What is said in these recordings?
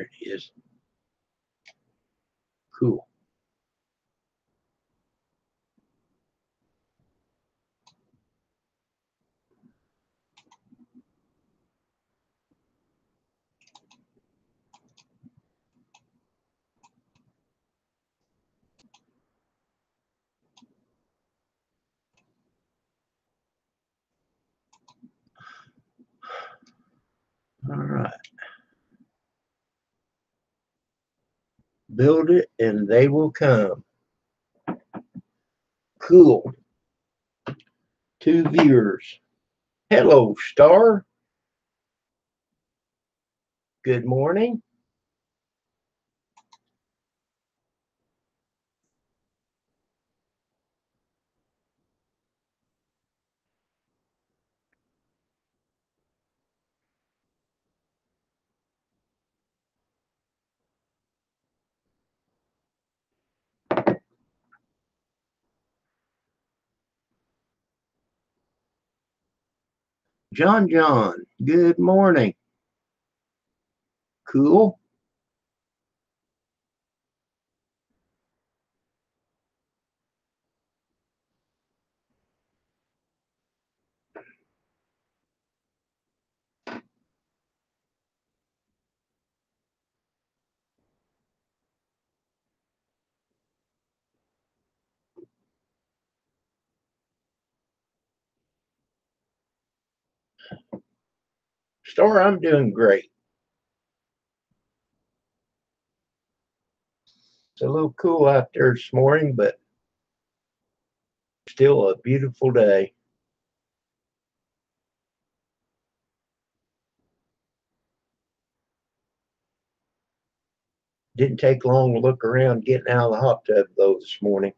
There it is. Cool. All right. Build it and they will come. Cool. 2 viewers. Hello, Star. Good morning. John, good morning. Cool. Star, I'm doing great. It's a little cool out there this morning, but still a beautiful day. Didn't take long to look around getting out of the hot tub, though, this morning.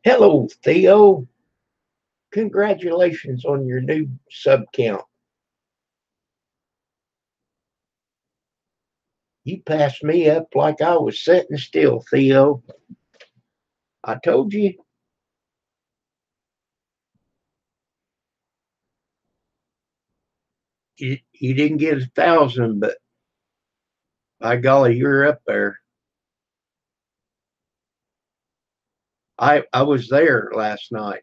Hello, Theo. Congratulations on your new sub count. You passed me up like I was sitting still, Theo. I told you. You didn't get 1,000, but by golly, you're up there. I was there last night.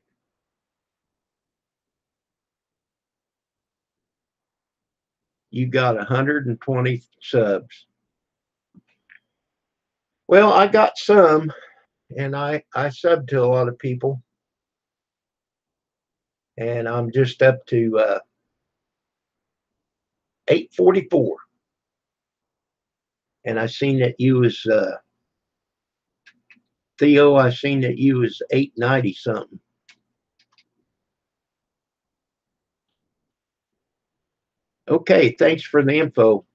You got 120 subs. Well, I got some, and I subbed to a lot of people, and I'm just up to 844. And I seen that you was Theo. I seen that you was 890 something. Okay, thanks for the info.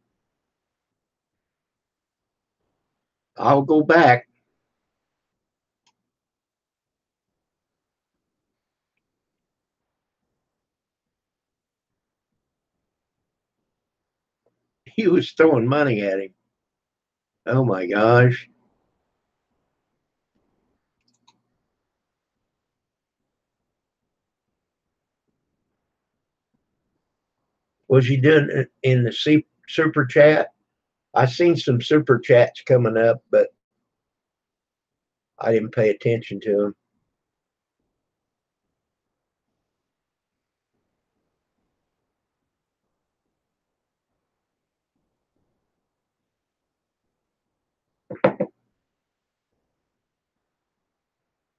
I'll go back. He was throwing money at him. Oh my gosh. Was he doing it in the super chat? I seen some super chats coming up, but I didn't pay attention to them.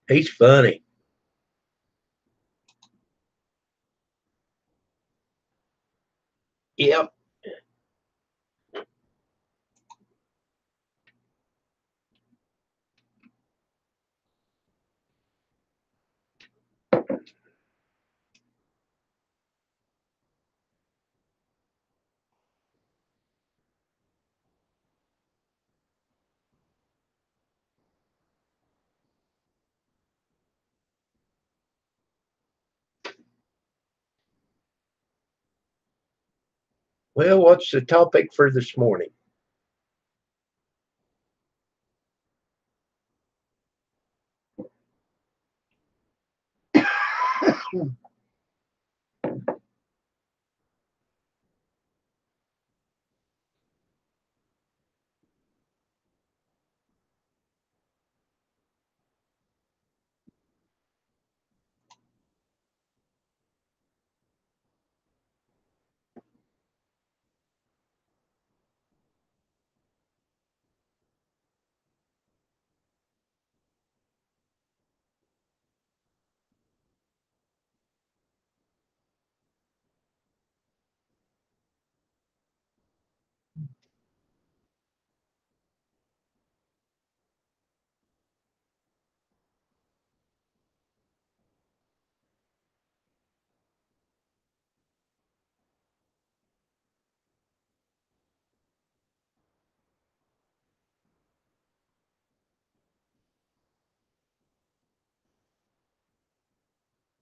He's funny. Yep. Well, what's the topic for this morning?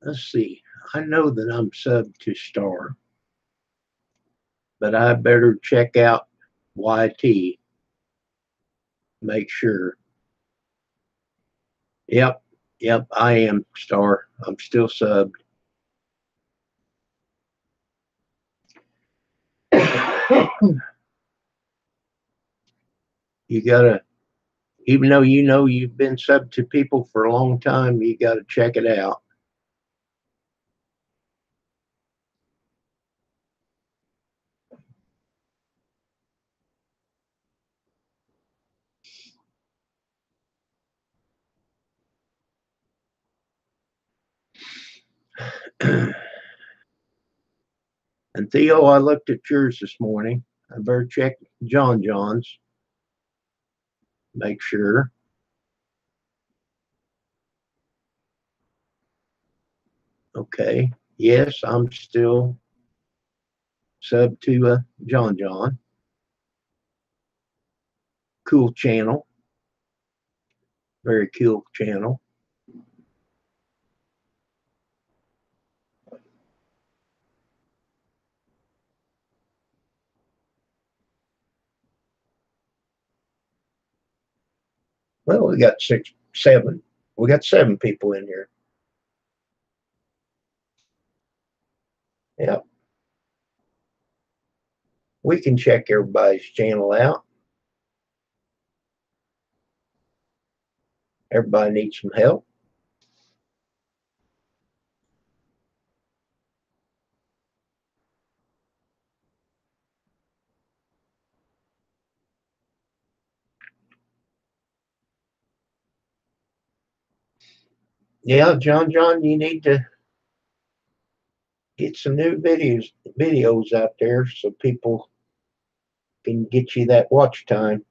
Let's see. I know that I'm sub to Star, but I better check out YT, make sure. Yep, yep, I am Star. I'm still subbed. You gotta, even though you know you've been subbed to people for a long time, you gotta check it out. And Theo, I looked at yours this morning. I better check John's, make sure. Okay. Yes, I'm still sub to John. Cool channel. Very cool channel. Well, we got seven. We got 7 people in here. Yep. We can check everybody's channel out. Everybody needs some help. Yeah, John, you need to get some new videos out there so people can get you that watch time.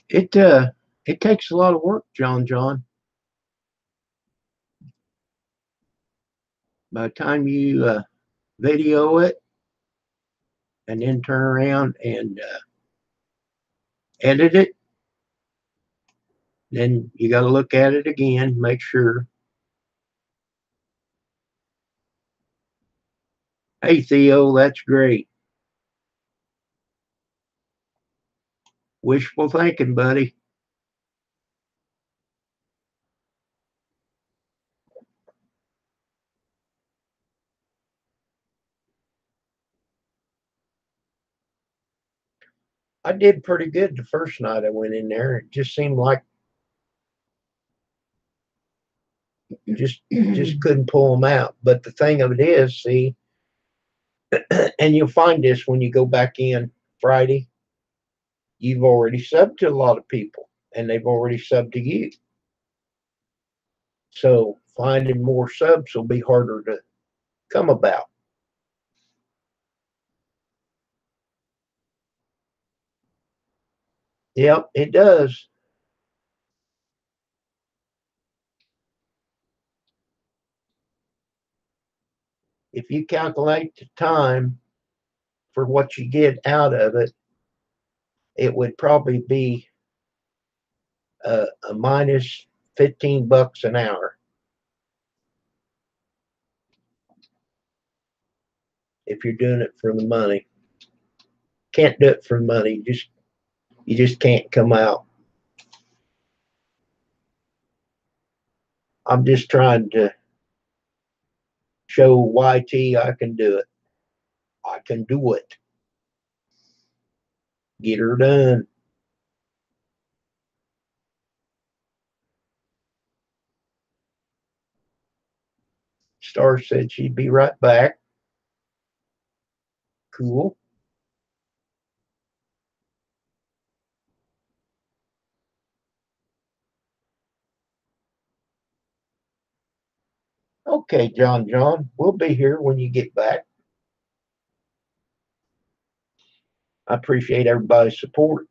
It it takes a lot of work, John. By the time you video it and then turn around and edit it, then you got to look at it again, make sure. Hey, Theo, that's great. Wishful thinking, buddy. I did pretty good the first night I went in there. It just seemed like just couldn't pull them out. But the thing of it is, see, and you'll find this when you go back in Friday, you've already subbed to a lot of people, and they've already subbed to you. So finding more subs will be harder to come about. Yep, it does. If you calculate the time for what you get out of it, it would probably be a minus $15 an hour if you're doing it for the money. Can't do it for money. You just can't come out. I'm just trying to show YT I can do it. I can do it. Get her done. Star said she'd be right back. Cool. Okay, John, we'll be here when you get back. I appreciate everybody's support.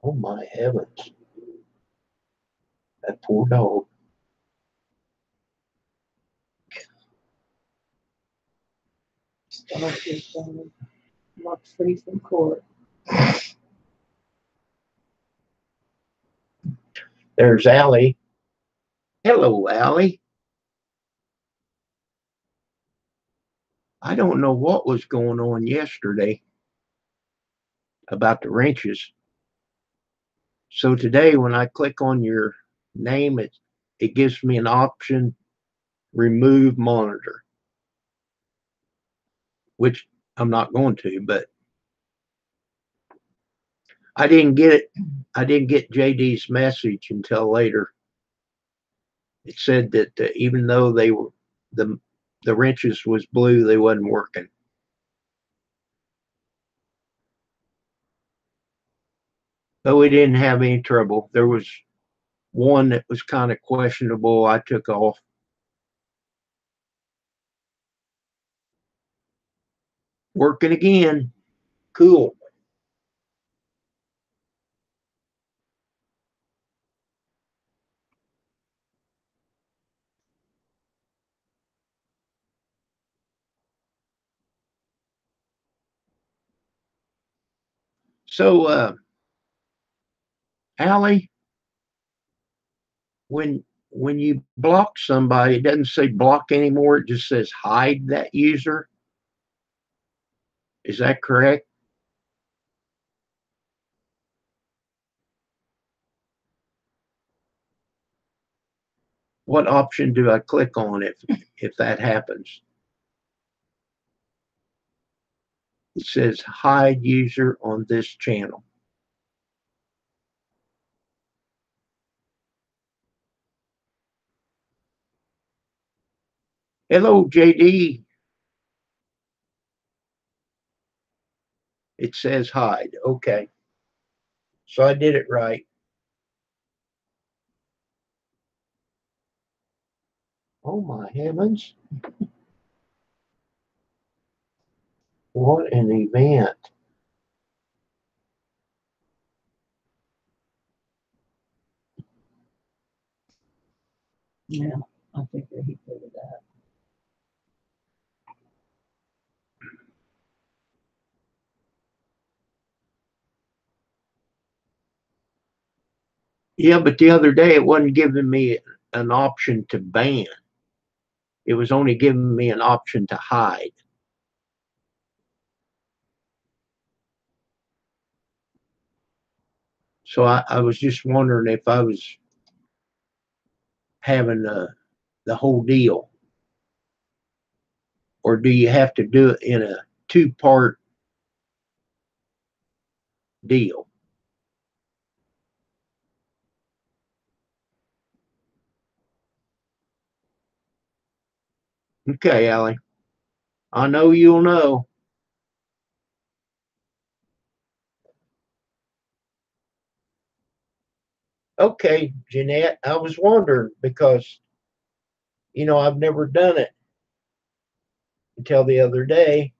Oh my heavens. That poor dog. Stomach is not free from court. There's Allie. Hello, Allie. I don't know what was going on yesterday about the wrenches. So today, when I click on your name, it gives me an option remove monitor, which I'm not going to, but I didn't get it. I didn't get JD's message until later. It said that even though they were the the wrenches was blue, they wasn't working. But we didn't have any trouble. There was one that was kind of questionable. I took off. Working again. Cool. So, Allie, when you block somebody, it doesn't say block anymore. It just says hide that user. Is that correct? What option do I click on if that happens? It says hide user on this channel. Hello, JD. It says hide. Okay. So I did it right. Oh my heavens. What an event. Yeah, I think that he figured that. Yeah, but the other day it wasn't giving me an option to ban. It was only giving me an option to hide. So I was just wondering if I was having the whole deal, or do you have to do it in a two-part deal? Okay, Allie. I know you'll know. Okay, Jeanette, I was wondering because, I've never done it. until the other day.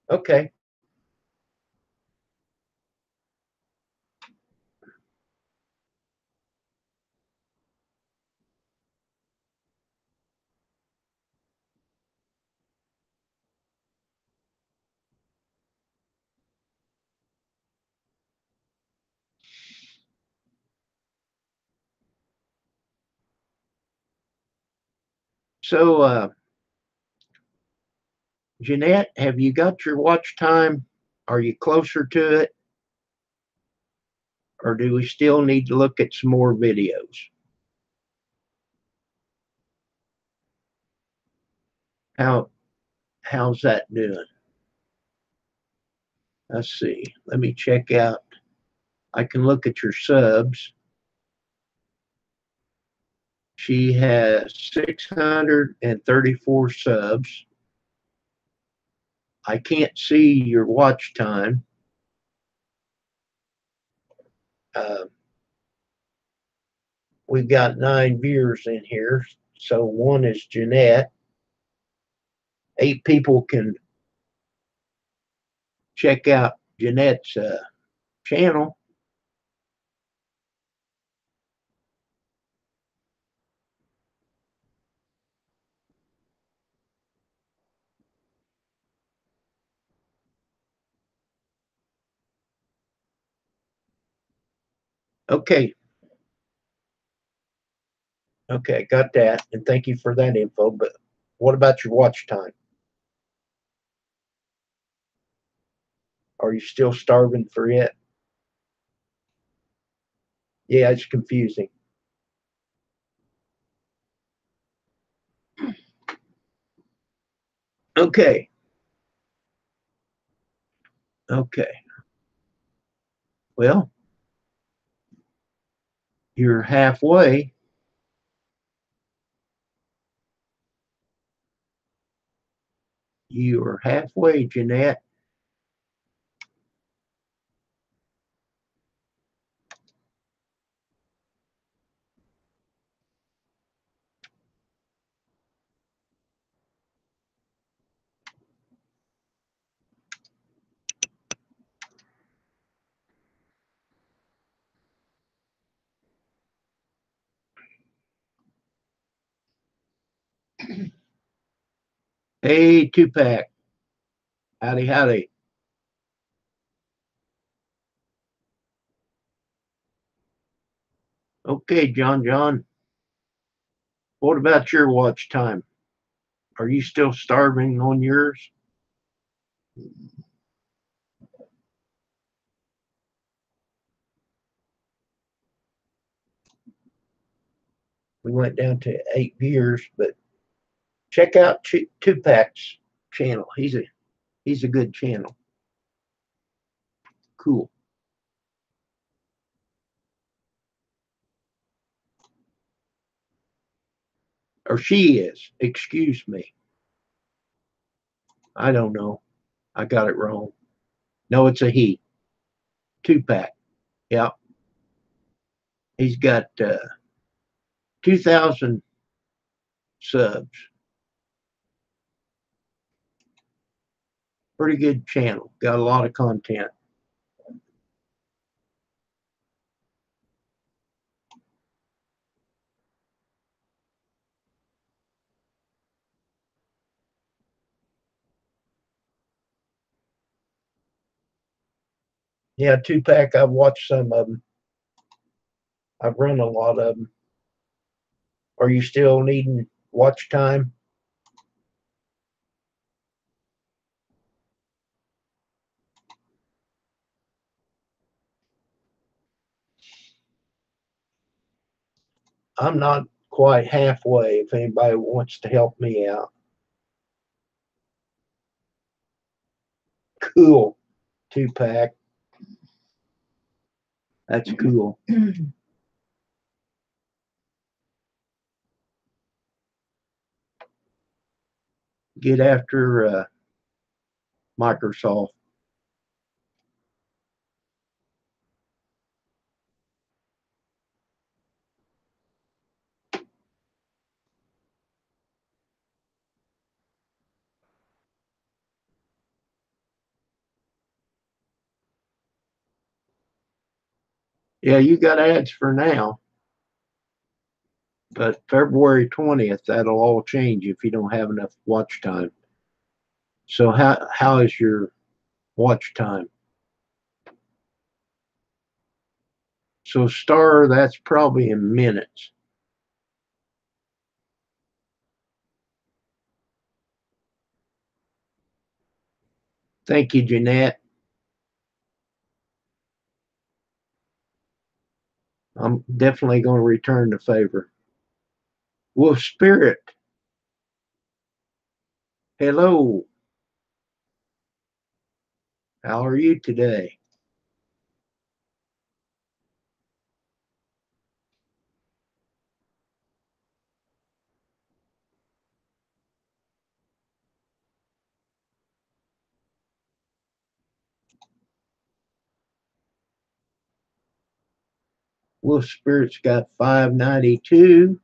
Okay. So, Jeanette, have you got your watch time? Are you closer to it? Or do we still need to look at some more videos? How's that doing? Let's see. Let me check out. I can look at your subs. She has 634 subs. I can't see your watch time. Uh, we've got 9 viewers in here. So one is Jeanette. 8 people can check out Jeanette's channel. Okay. Okay, got that. And thank you for that info. But what about your watch time? Are you still starving for it? Yeah, it's confusing. Okay. Okay. Well, you're halfway. You are halfway, Jeanette. Hey, two-pack. Howdy, howdy. Okay, John. What about your watch time? Are you still starving on yours? We went down to 8 viewers, but check out two-pack's channel. He's a good channel. Cool. Or she is. Excuse me. I don't know. I got it wrong. No, it's a he. Two-pack. Yeah. He's got 2,000 subs. Pretty good channel. Got a lot of content. Yeah, two-pack. I've watched some of them. I've run a lot of them. Are you still needing watch time? I'm not quite halfway if anybody wants to help me out. Cool. Two-pack. That's cool. Get after Microsoft. Yeah, you got ads for now, but February 20th, that'll all change if you don't have enough watch time. So how is your watch time? So Star, that's probably in minutes. Thank you, Jeanette. I'm definitely going to return the favor. Wolf Spirit, hello. How are you today? Wolf Spirit's got 592.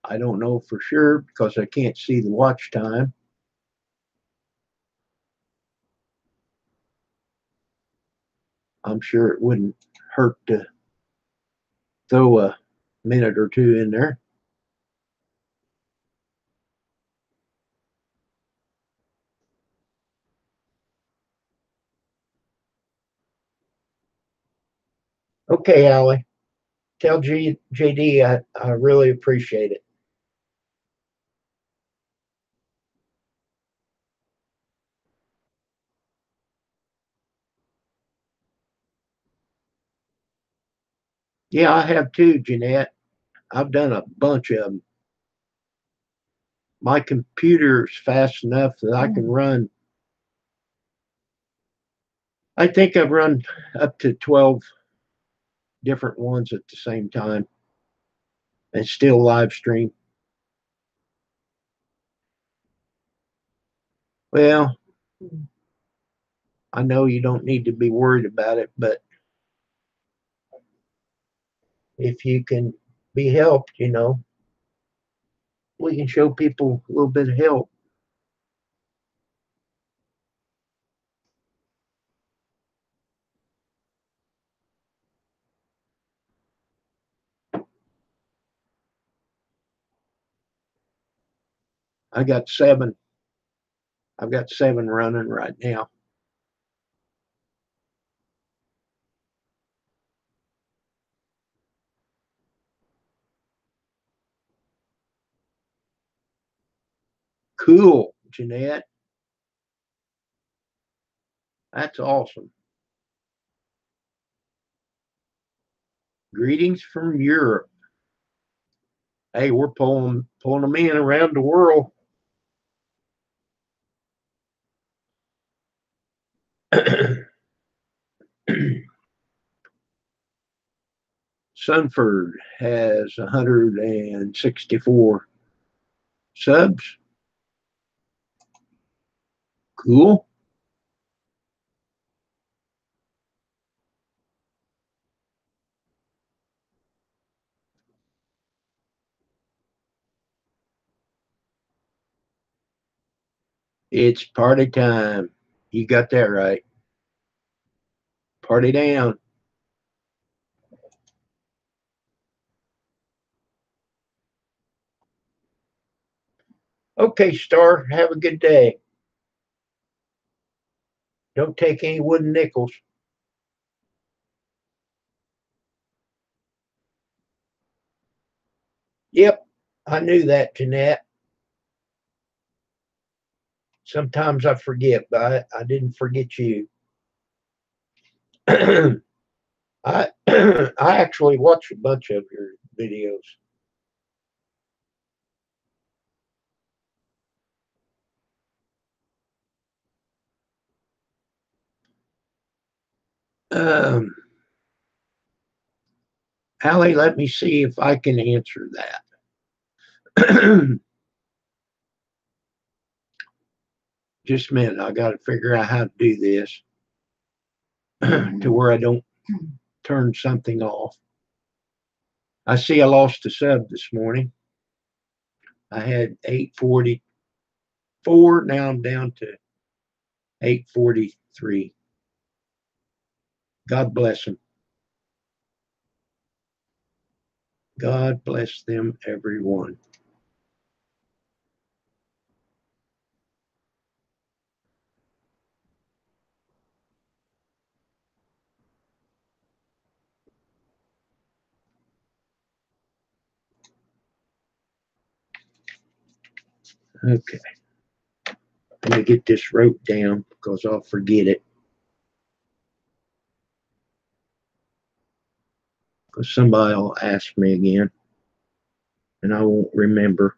I don't know for sure because I can't see the watch time. I'm sure it wouldn't hurt to throw a minute or two in there. Okay, Allie. Tell JD I really appreciate it. Yeah, I have too, Jeanette. I've done a bunch of them. My computer's fast enough that I can run. I think I've run up to 12 different ones at the same time and still live stream. Well, I know you don't need to be worried about it, but if you can be helped, we can show people a little bit of help. I got 7. I've got 7 running right now. Cool, Jeanette. That's awesome. Greetings from Europe. Hey, we're pulling them in around the world. Sunford has 164 subs. Cool. It's party time. You got that right. Party down. Okay, Star, have a good day. Don't take any wooden nickels. Yep, I knew that, Jeanette. Sometimes I forget, but I didn't forget you. I I actually watched a bunch of your videos. Um, Allie, let me see if I can answer that. Just a minute. I got to figure out how to do this to where I don't turn something off. I see I lost a sub this morning. I had 844. Now I'm down to 843. God bless them. God bless them, everyone. Okay. Let me get this wrote down because I'll forget it. Because somebody will ask me again and I won't remember.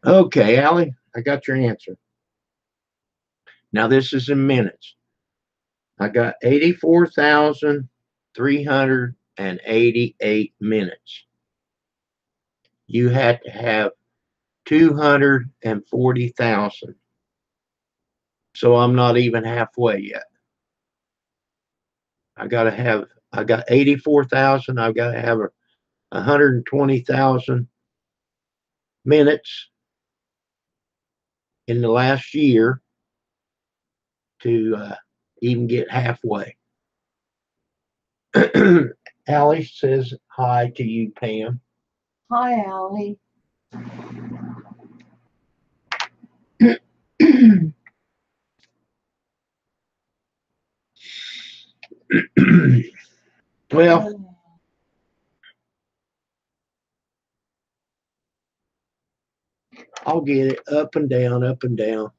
Okay, Allie, I got your answer. Now this is in minutes. I got 84,388 minutes. You had to have 240,000. So I'm not even halfway yet. I got 84,000. I've got to have 120,000 minutes in the last year to even get halfway. Allie says hi to you, Pam. Hi, Allie. Well, I'll get it up and down, up and down.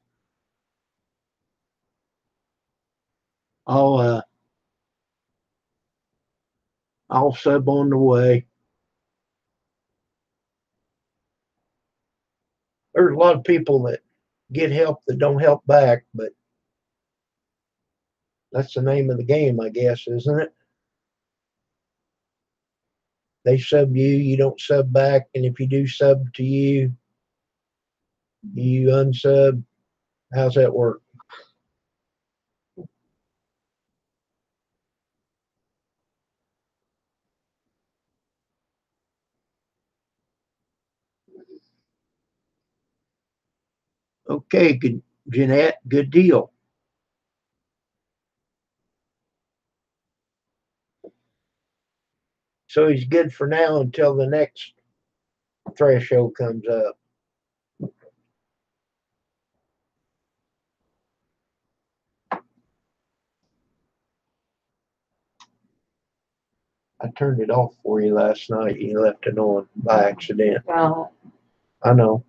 I'll uh, I'll sub on the way. There's a lot of people that get help that don't help back, but that's the name of the game, I guess, isn't it? They sub you, you don't sub back, and if you do sub to you, you unsub. How's that work? Okay, good, Jeanette, good deal. So he's good for now until the next threshold comes up. I turned it off for you last night. You left it on by accident. I know.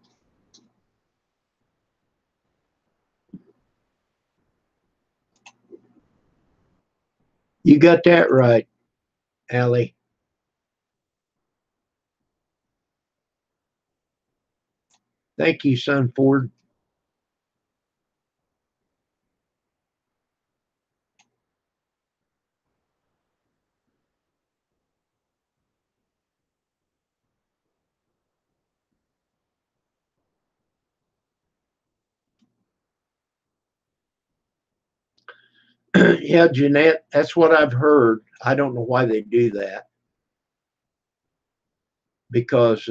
You got that right, Allie. Thank you, son Ford. Yeah, Jeanette, that's what I've heard. I don't know why they do that because,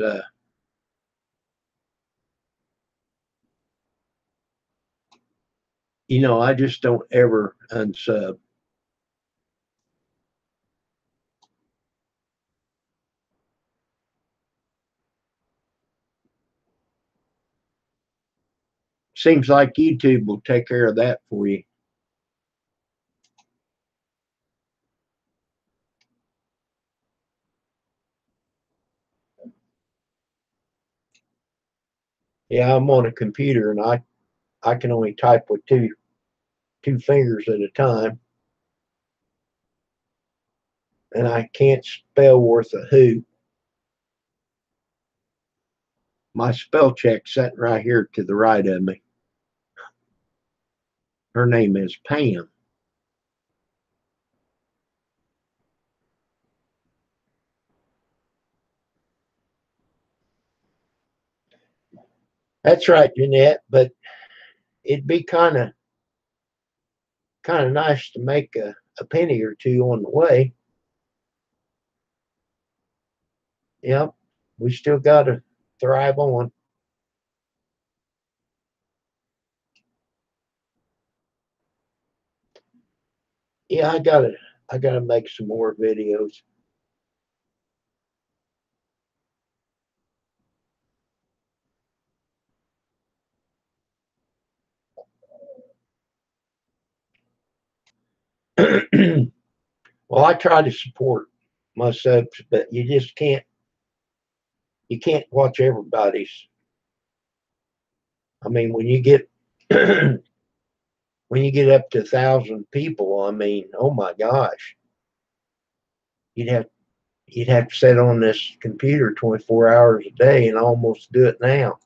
I just don't ever unsub. Seems like YouTube will take care of that for you. Yeah, I'm on a computer and I can only type with two fingers at a time. And I can't spell worth a hoot. My spell check's sitting right here to the right of me. Her name is Pam. That's right, Jeanette. But it'd be kind of nice to make a penny or two on the way. Yep, we still got to thrive on. Yeah, I gotta make some more videos. Well, I try to support my subs, but you just can't watch everybody's. I mean, when you get when you get up to 1,000 people, I mean, oh my gosh, you'd have you'd have to sit on this computer 24 hours a day and almost do it now.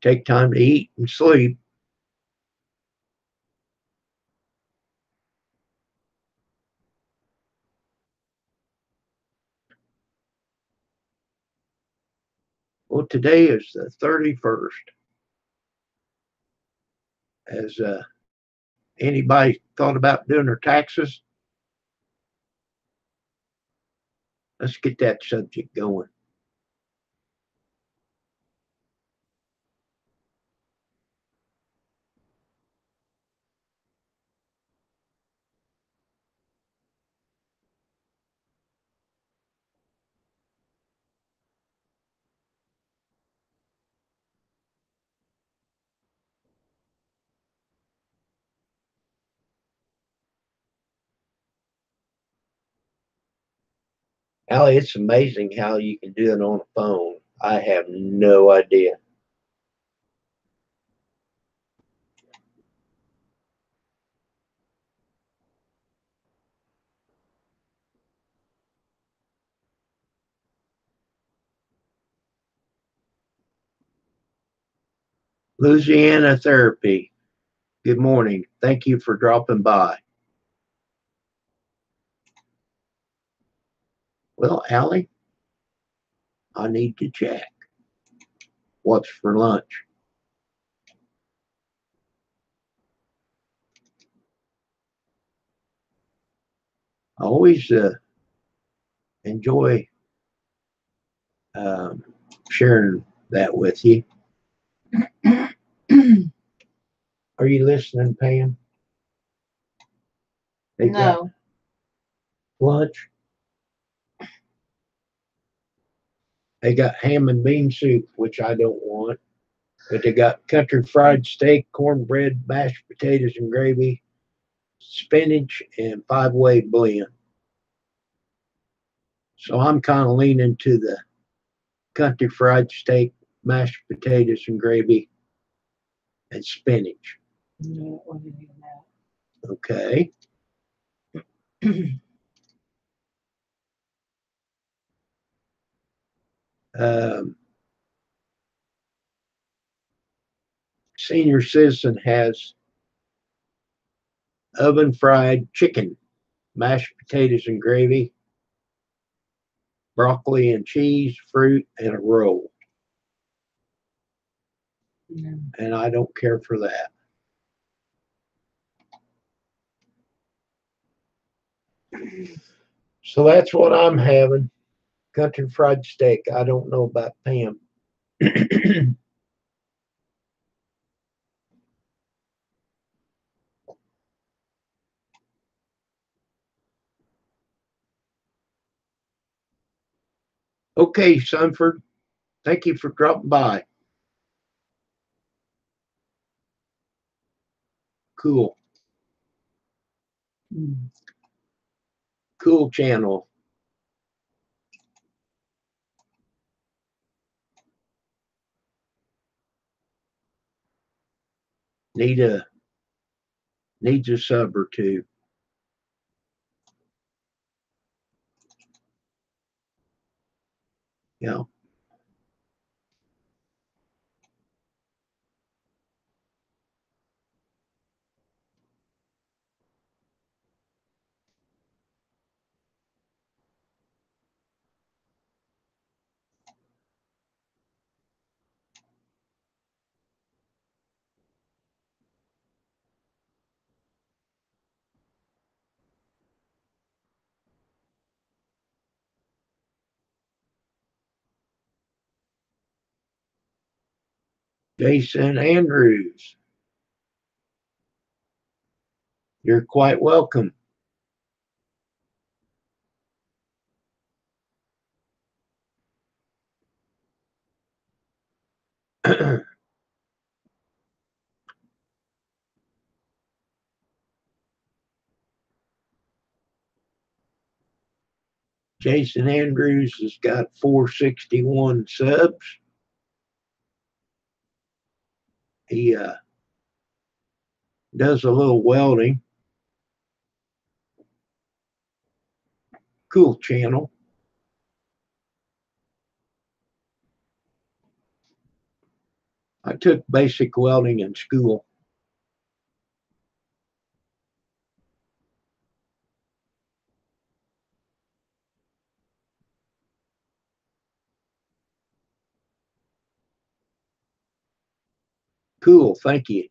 Take time to eat and sleep. Well, today is the 31st. Has anybody thought about doing their taxes? Let's get that subject going. Allie, it's amazing how you can do it on a phone. I have no idea. Louisiana Therapy. Good morning. Thank you for dropping by. Well, Allie, I need to check. What's for lunch? I always enjoy um, sharing that with you. Are you listening, Pam? They got No. lunch. They got ham and bean soup, which I don't want. But they got country fried steak, cornbread, mashed potatoes and gravy, spinach, and five-way blend. So I'm kind of leaning to the country fried steak, mashed potatoes and gravy, and spinach. No, it wasn't even Okay. that. Um, Senior citizen has oven fried chicken, mashed potatoes and gravy, broccoli and cheese, fruit, and a roll. No. And I don't care for that. So that's what I'm having. Country fried steak. I don't know about Pam. Okay, Sunford. Thank you for dropping by. Cool. Cool channel. Need a Needs a sub or two. Yeah. Jason Andrews, you're quite welcome. Jason Andrews has got 461 subs. He does a little welding. Cool channel. I took basic welding in school. Cool, thank you.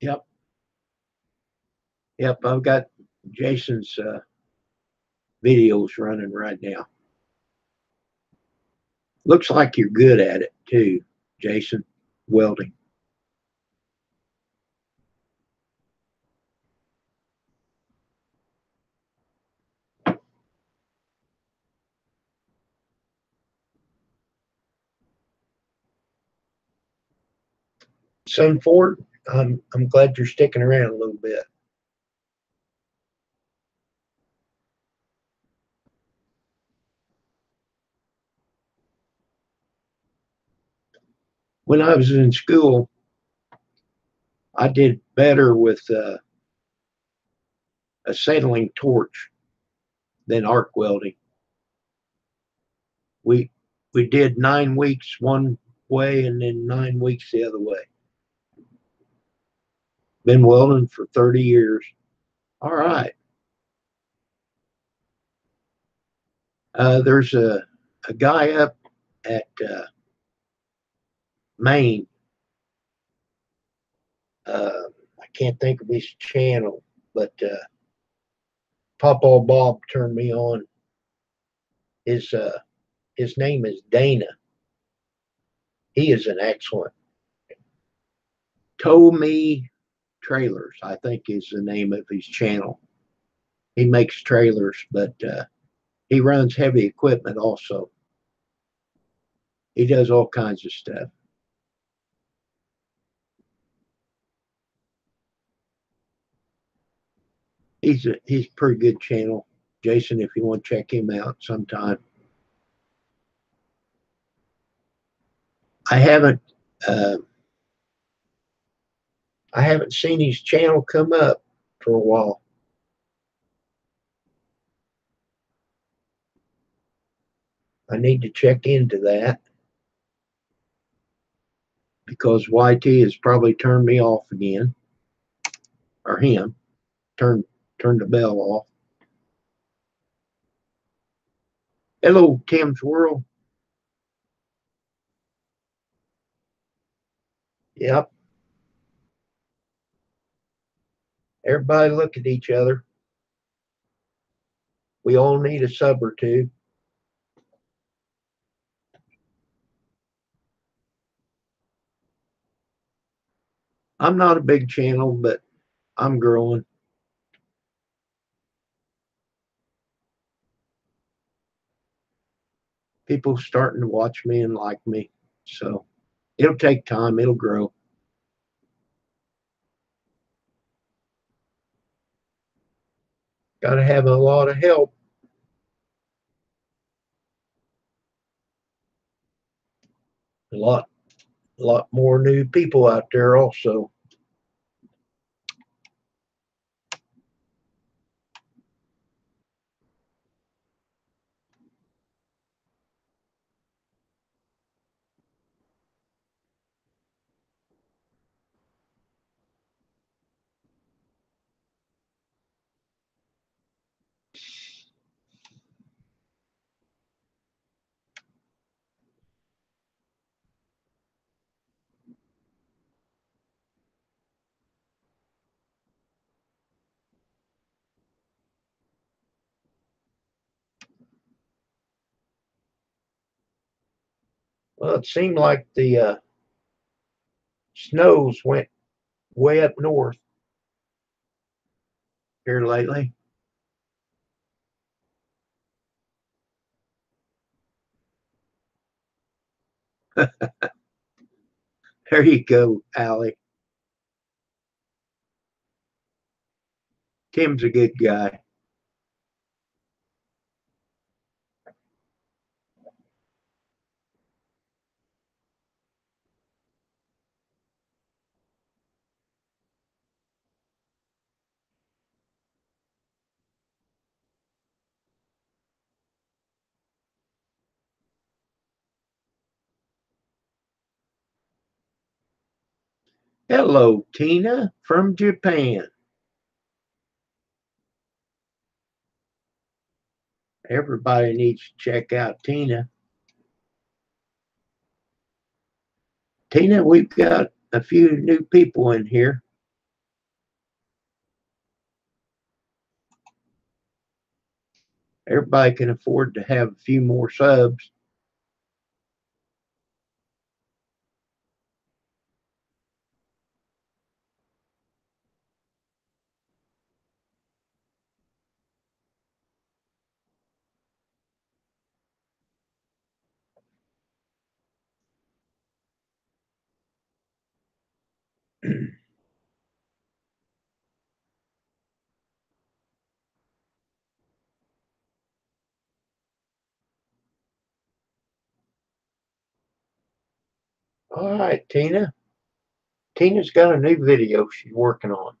Yep, yep. I've got Jason's videos running right now. Looks like you're good at it too, Jason. Welding. Son Ford, I'm glad you're sticking around a little bit. When I was in school, I did better with acetylene torch than arc welding. We we did 9 weeks one way and then 9 weeks the other way. Been welding for 30 years. All right. There's a guy up at Maine. I can't think of his channel, but Papa Bob turned me on. His name is Dana. He is an excellent. Tow Me Trailers, I think, is the name of his channel. He makes trailers, but he runs heavy equipment also. He does all kinds of stuff. He's a pretty good channel, Jason. If you want to check him out sometime. I haven't uh, I haven't seen his channel come up for a while. I need to check into that because YT has probably turned me off again, or him turned the bell off. Hello, Tim's World. Yep. Everybody look at each other. We all need a sub or two. I'm not a big channel, but I'm growing. People starting to watch me and like me. So it'll take time. It'll grow. Got to have a lot of help. A lot more new people out there also. Well, it seemed like the snows went way up north here lately. There you go, Alec. Tim's a good guy. Hello, Tina from Japan. Everybody needs to check out Tina. Tina, we've got a few new people in here. Everybody can afford to have a few more subs. All right, Tina. Tina's got a new video she's working on.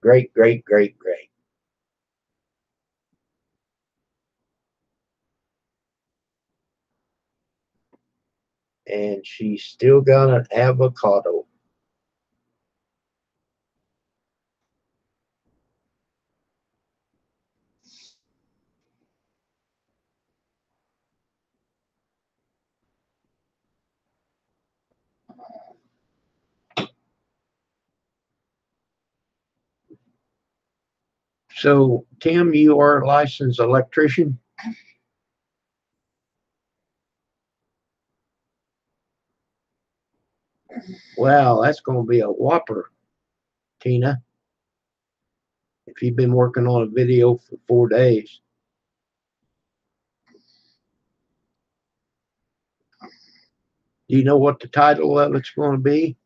Great, great, great, great. And she's still got an avocado. So, Tim, you are a licensed electrician? Wow, that's going to be a whopper, Tina, if you've been working on a video for 4 days. Do you know what the title of it's going to be?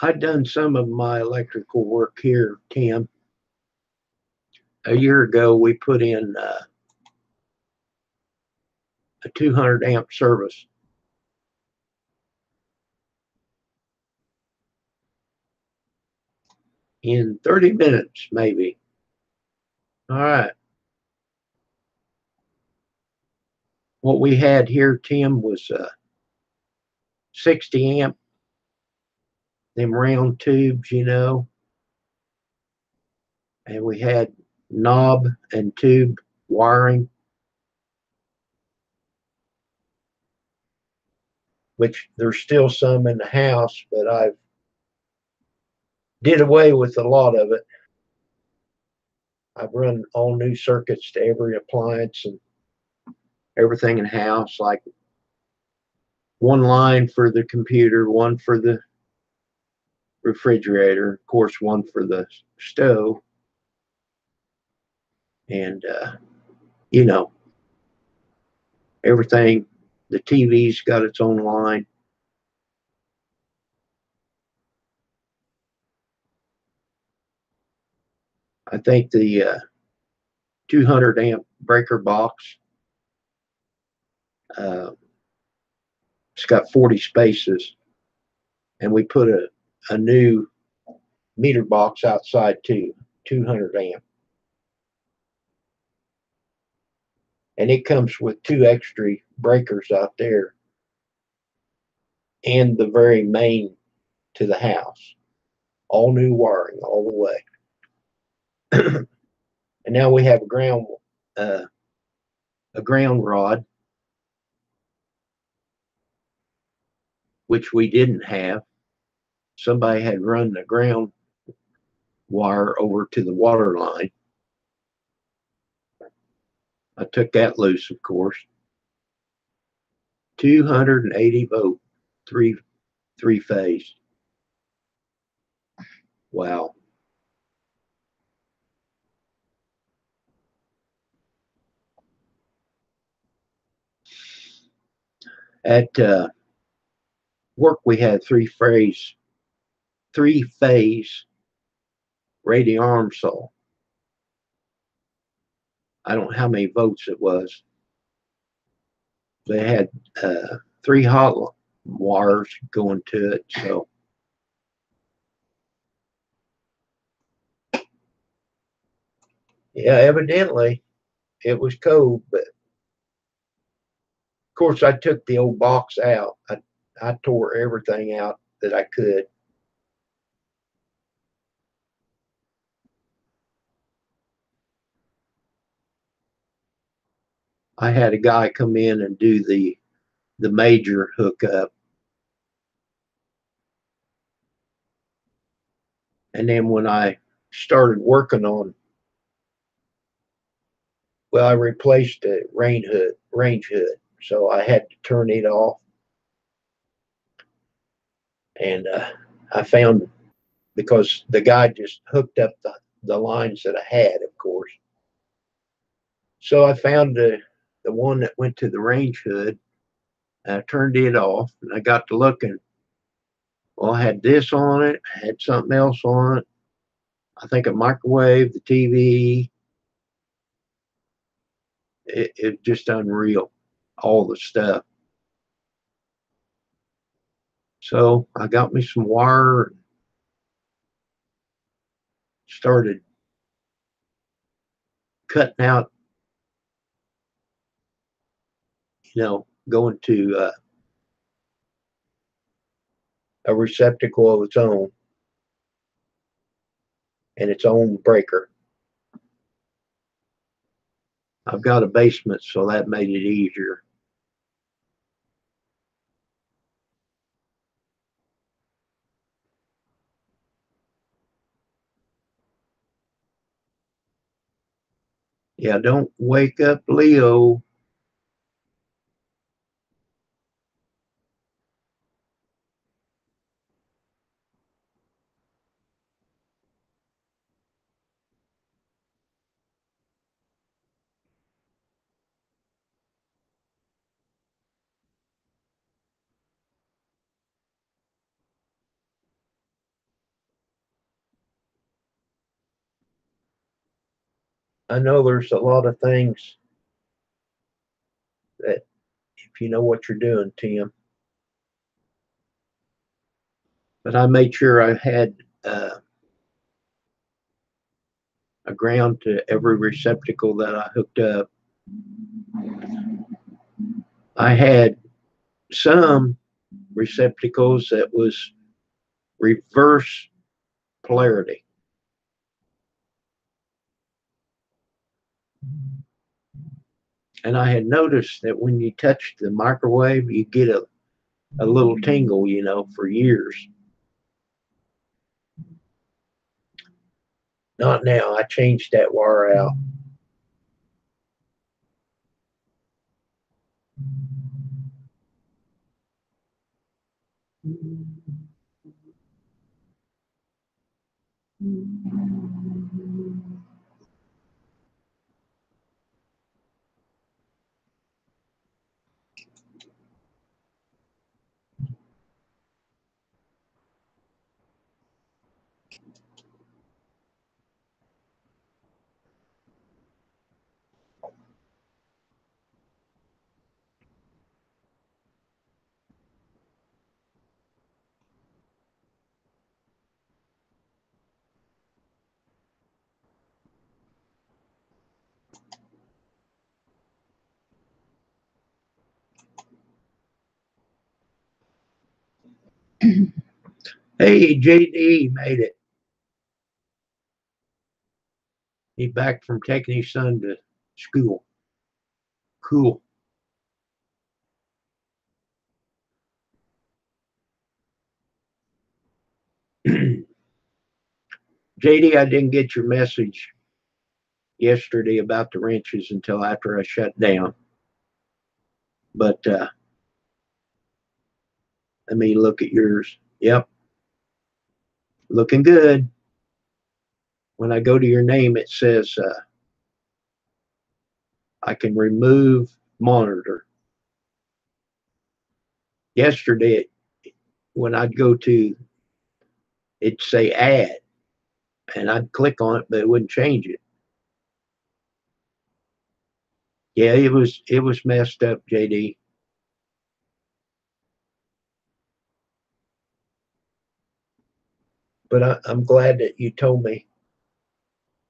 I've done some of my electrical work here, Tim. A year ago, we put in a 200 amp service in 30 minutes, maybe. All right. What we had here, Tim, was 60 amp, them round tubes, and we had knob and tube wiring, which there's still some in the house, but I've did away with a lot of it. I've run all new circuits to every appliance and everything in the house, like one line for the computer, one for the refrigerator, of course, one for the stove, and you know, everything. The TV's got its own line. I think the 200 amp breaker box, uh, it's got 40 spaces, and we put a new meter box outside too, 200 amp. and it comes with two extra breakers out there and the very main to the house. All new wiring all the way. And now we have uh, a ground rod, which we didn't have. Somebody had run the ground wire over to the water line. I took that loose, of course. 280 volt, three phase. Wow. At work, we had three phase radial arm saw. I don't know how many volts it was. They had three hot wires going to it. So yeah, evidently it was cold, but of course I took the old box out. I tore everything out that I could. I had a guy come in and do the major hookup. And then when I started working on, well, I replaced the range hood. So I had to turn it off. And I found, because the guy just hooked up the lines that I had, of course. So I found the one that went to the range hood. I turned it off and I got to looking. Well, I had this on it, I had something else on it. I think a microwave, the TV. It just unreal, all the stuff. So I got me some wire, started cutting out, going to a receptacle of its own and its own breaker. I've got a basement, so that made it easier. Yeah, don't wake up Leo. I know there's a lot of things that, if you know what you're doing, Tim. But I made sure I had a ground to every receptacle that I hooked up. I had some receptacles that was reverse polarity. And I had noticed that when you touch the microwave, you get a little tingle, for years. Not now. I changed that wire out. Hey, JD made it. He's back from taking his son to school. Cool. JD, I didn't get your message yesterday about the wrenches until after I shut down. But let me look at yours. Yep, looking good. When I go to your name, it says I can remove monitor. Yesterday, when I'd go to, it'd say add, and I'd click on it, but it wouldn't change it. Yeah, it was messed up, JD. But I'm glad that you told me.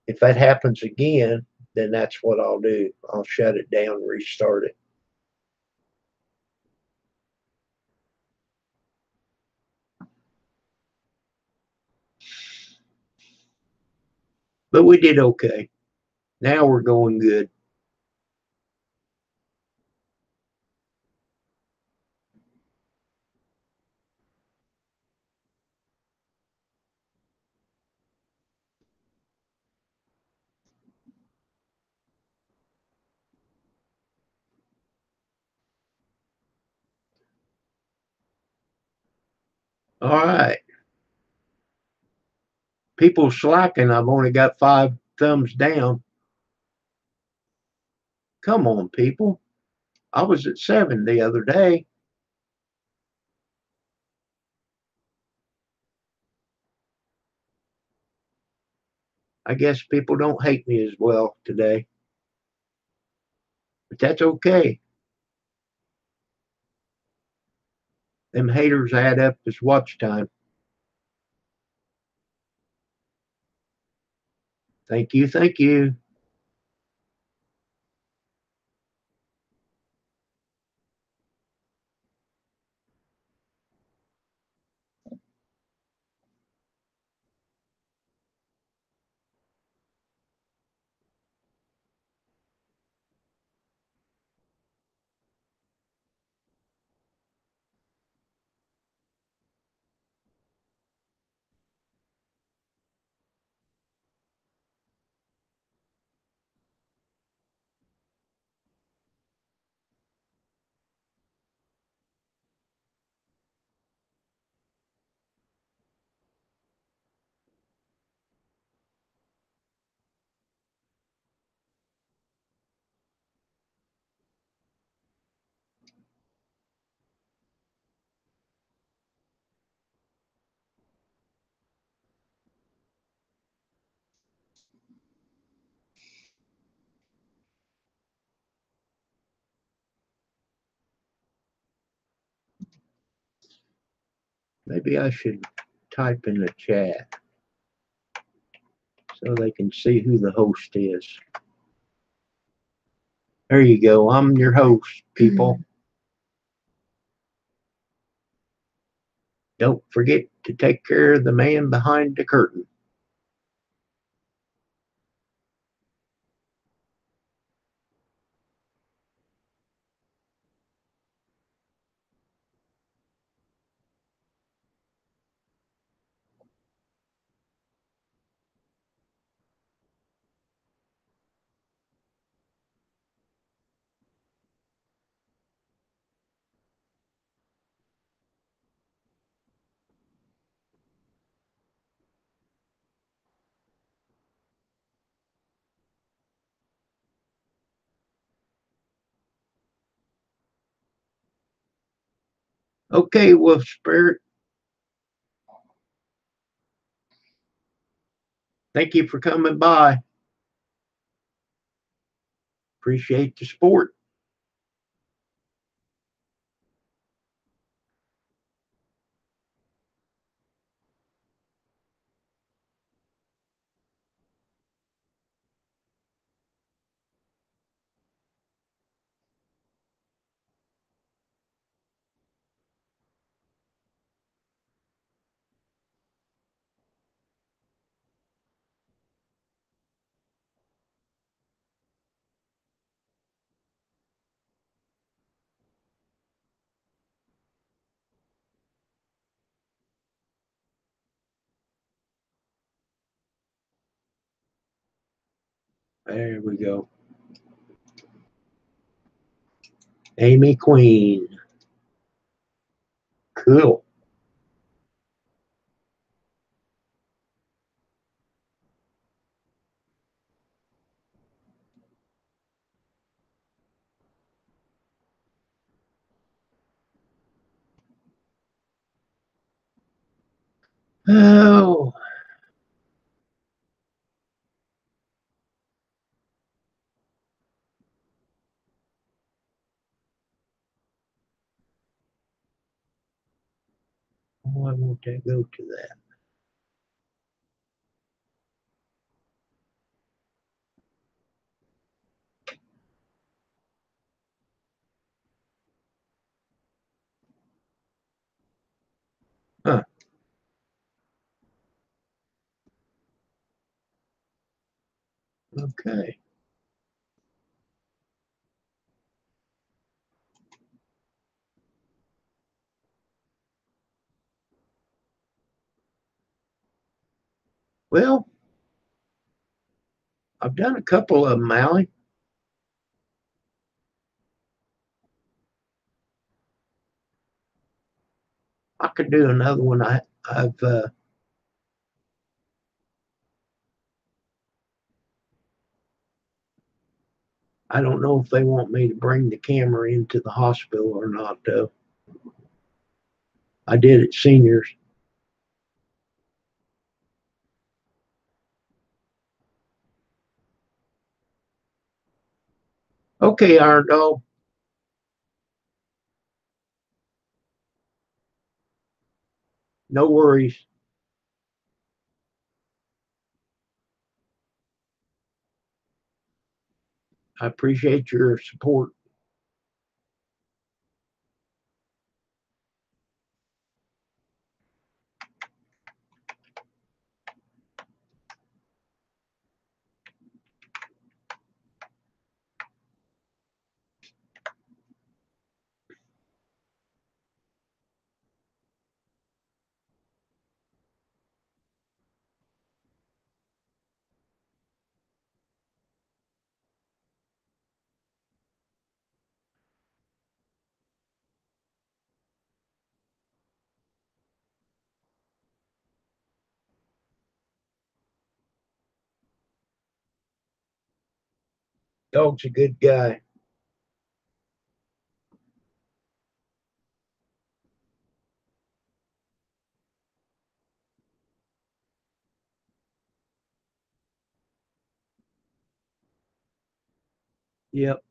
If that happens again, then that's what I'll do. I'll shut it down and restart it. But we did okay. Now we're going good. All right. People slacking. I've only got 5 thumbs down. Come on, people. I was at 7 the other day. I guess people don't hate me as well today, but that's okay. Them haters add up as watch time. Thank you. Thank you. Maybe I should type in the chat so they can see who the host is. There you go. I'm your host, people. Don't forget to take care of the man behind the curtain. Okay, Wolf Spirit. Thank you for coming by. Appreciate the support. There we go. Amy Queen. Cool. Oh, why won't they go to that? Huh. Okay. Well, I've done a couple of them, Allie. I could do another one. I've I don't know if they want me to bring the camera into the hospital or not, though. I did it seniors. Okay, Iron Dog. No worries. I appreciate your support. Dog's a good guy. Yep.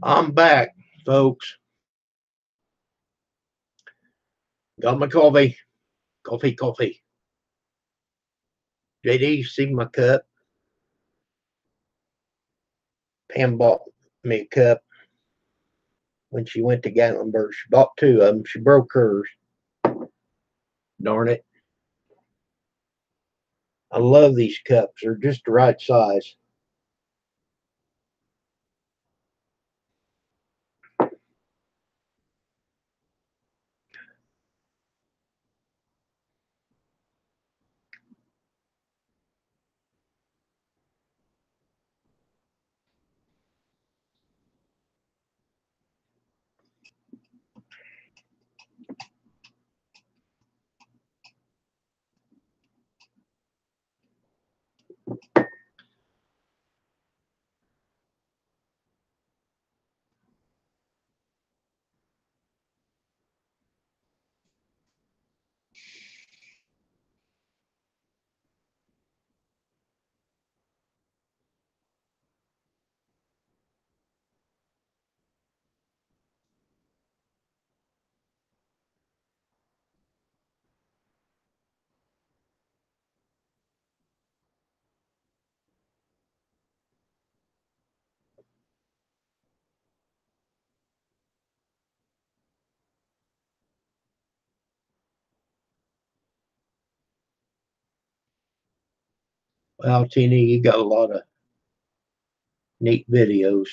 I'm back, folks. Got my coffee. Coffee. JD, see my cup? Pam bought me a cup when she went to Gatlinburg. She bought two of them. She broke hers. Darn it. I love these cups. They're just the right size. Well, Tina, you got a lot of neat videos.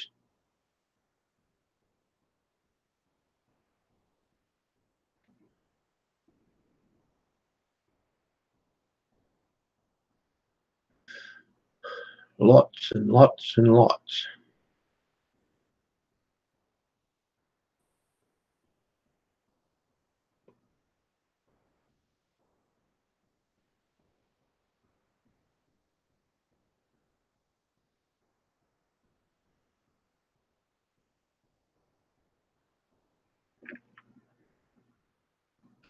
Lots and lots and lots.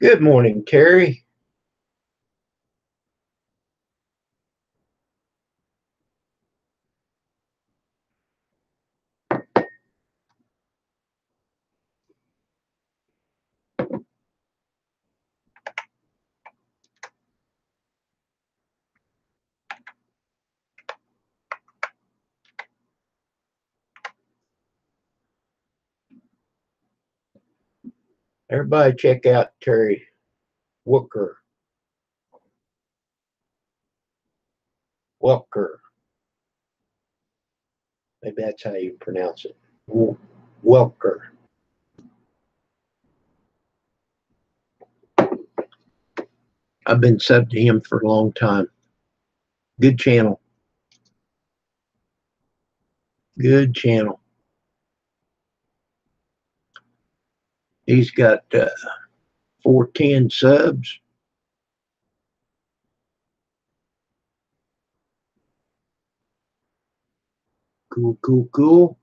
Good morning, Terry. Everybody check out Terry Wooker. Welker. Maybe that's how you pronounce it. Welker. I've been subbed to him for a long time. Good channel. Good channel. He's got 410 subs. Cool.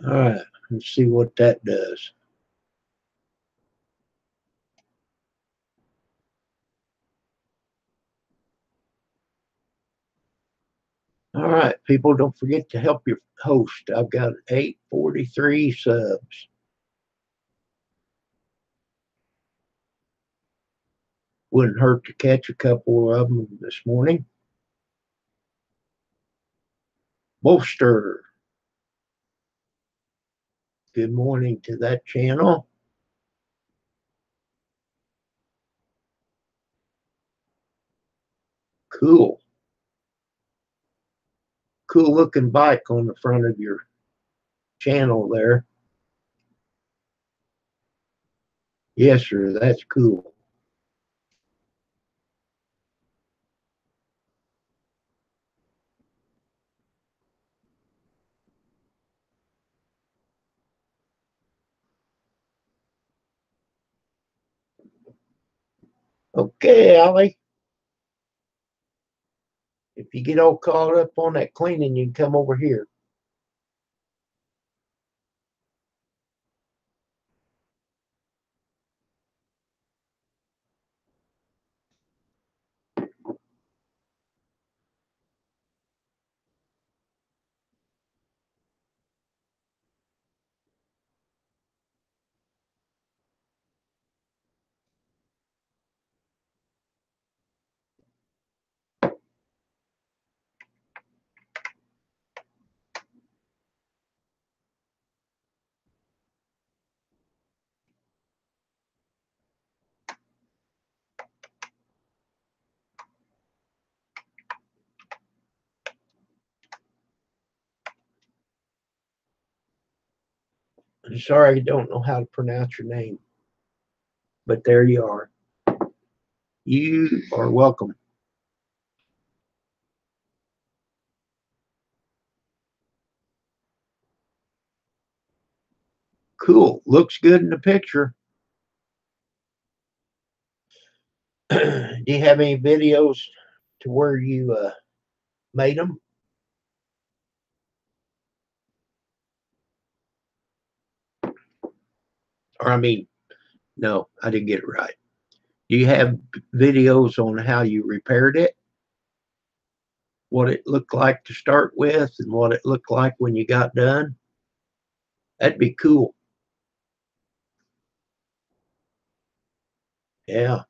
All right, let's see what that does. All right, people, don't forget to help your host. I've got 843 subs. Wouldn't hurt to catch a couple of them this morning. Bolster. Good morning to that channel. Cool. Cool looking bike on the front of your channel there. Yes, sir. That's cool. Okay, Allie. If you get all caught up on that cleaning, you can come over here. I'm sorry, I don't know how to pronounce your name, but there you are. You are welcome. Cool. Looks good in the picture. Do you have any videos to where you made them? Or, I mean, no, I didn't get it right. Do you have videos on how you repaired it? What it looked like to start with and what it looked like when you got done? That'd be cool. Yeah.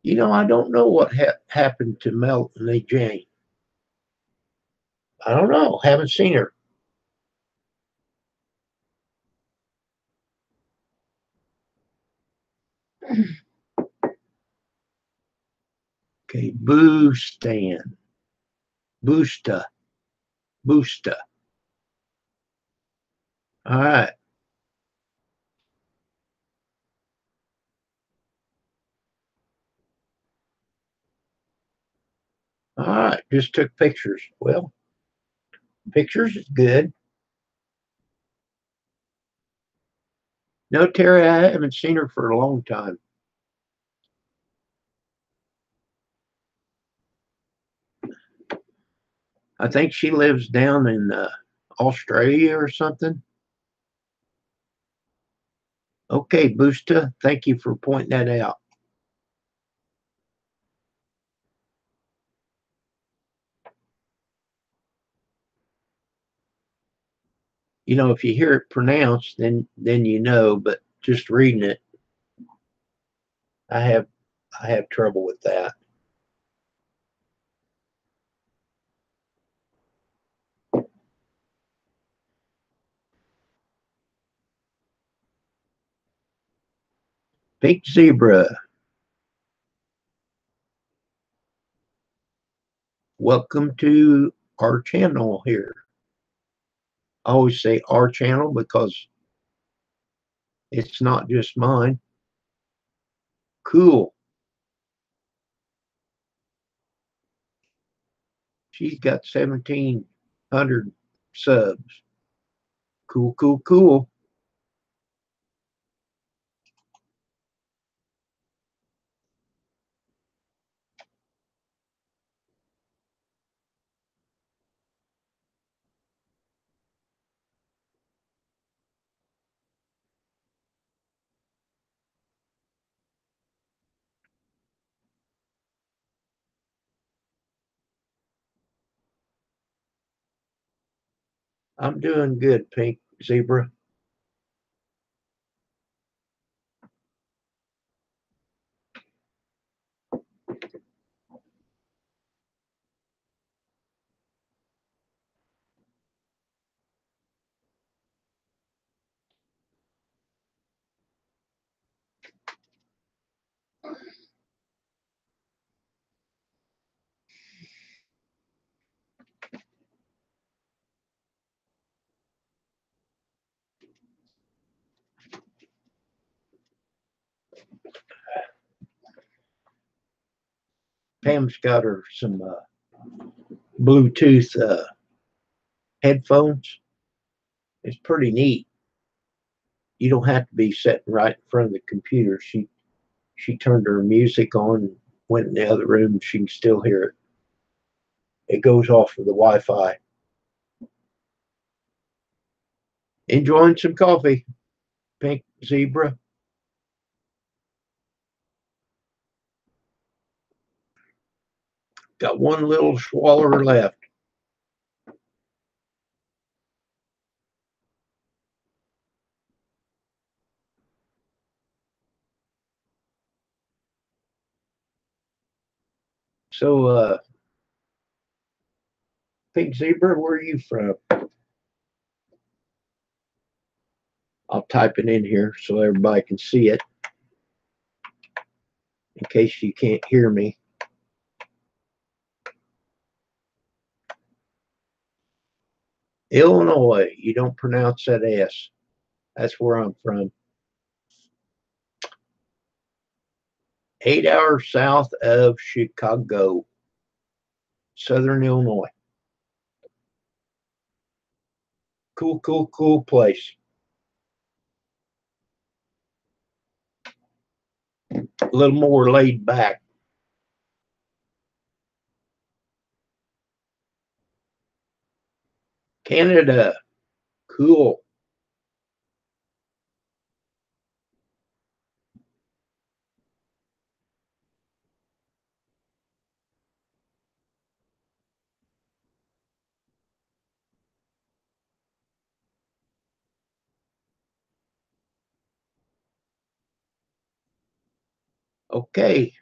You know, I don't know what happened to Melanie Jane. I don't know. Haven't seen her. Okay, Boostan. Boosta. Boosta. All right. All right. Just took pictures. Well, pictures is good. No, Terry, I haven't seen her for a long time. I think she lives down in Australia or something. Okay, Boosta, thank you for pointing that out. You know, if you hear it pronounced, then you know. But just reading it, I have I have trouble with that. Pink Zebra, welcome to our channel here. I always say our channel because it's not just mine. Cool. She's got 1,700 subs. Cool, cool, cool. I'm doing good, Pink Zebra. Pam's got her some Bluetooth headphones. It's pretty neat. You don't have to be sitting right in front of the computer. She turned her music on and went in the other room. She can still hear it. It goes off of the Wi-Fi. Enjoying some coffee, Pink Zebra. Got one little swallower left. So, Pink Zebra, where are you from? I'll type it in here so everybody can see it in case you can't hear me. Illinois, you don't pronounce that S. That's where I'm from. 8 hours south of Chicago, Southern Illinois. Cool place. A little more laid back. Canada, cool. Okay,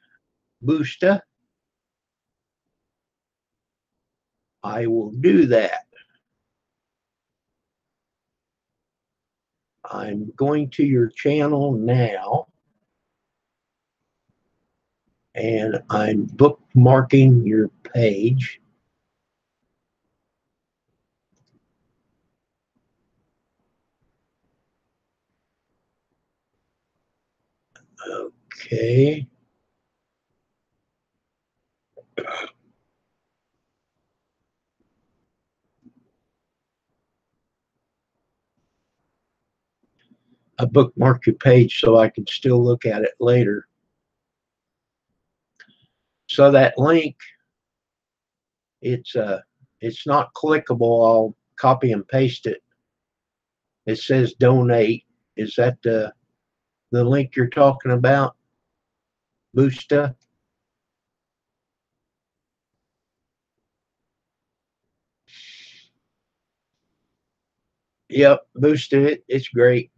Boosta, I will do that. I'm going to your channel now and I'm bookmarking your page. Okay. I bookmarked your page so I can still look at it later. So that link, it's not clickable. I'll copy and paste it. It says donate. Is that the link you're talking about, Boosta? Yep, Boosta it. It's great.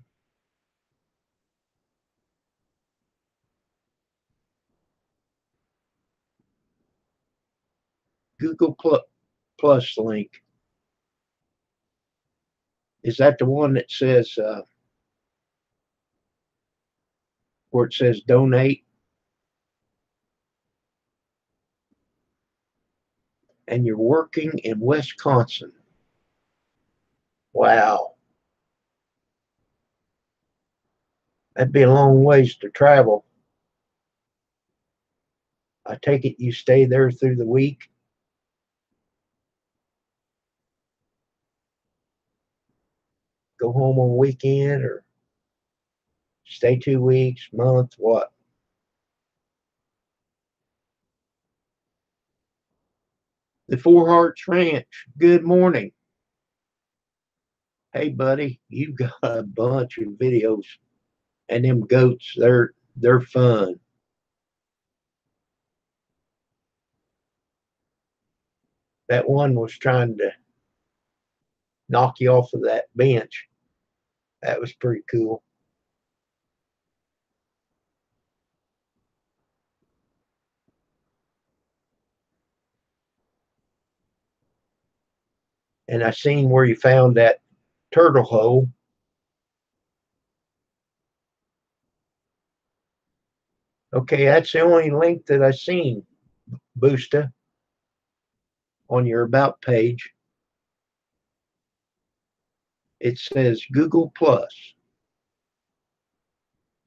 Google Plus link. Is that the one that says where it says donate? And you're working in Wisconsin. Wow. That'd be a long ways to travel. I take it you stay there through the week? Go home on weekend or stay 2 weeks, month, what? The Four Hearts Ranch. Good morning. Hey buddy, you've got a bunch of videos and them goats, they're fun. That one was trying to knock you off of that bench. That was pretty cool. And I seen where you found that turtle hole. Okay, that's the only link that I seen, Boosta, on your about page. It says Google Plus.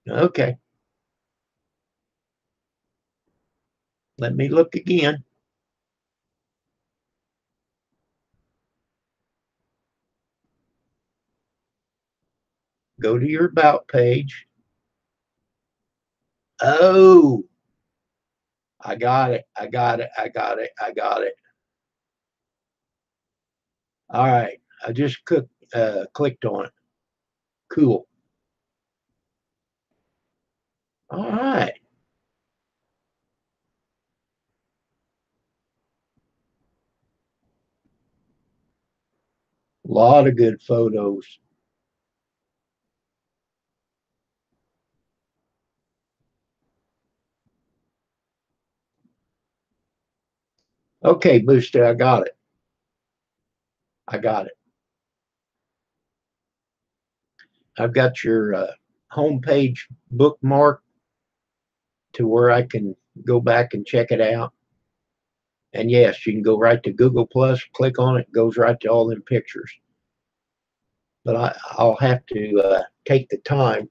Okay. Let me look again. Go to your about page. Oh, I got it. I got it. I got it. I got it. All right. I just clicked on it. Cool. All right. A lot of good photos. Okay, Booster, I got it. I got it. I've got your homepage bookmark to where I can go back and check it out. And yes, you can go right to Google Plus, click on it, goes right to all them pictures. But I'll have to take the time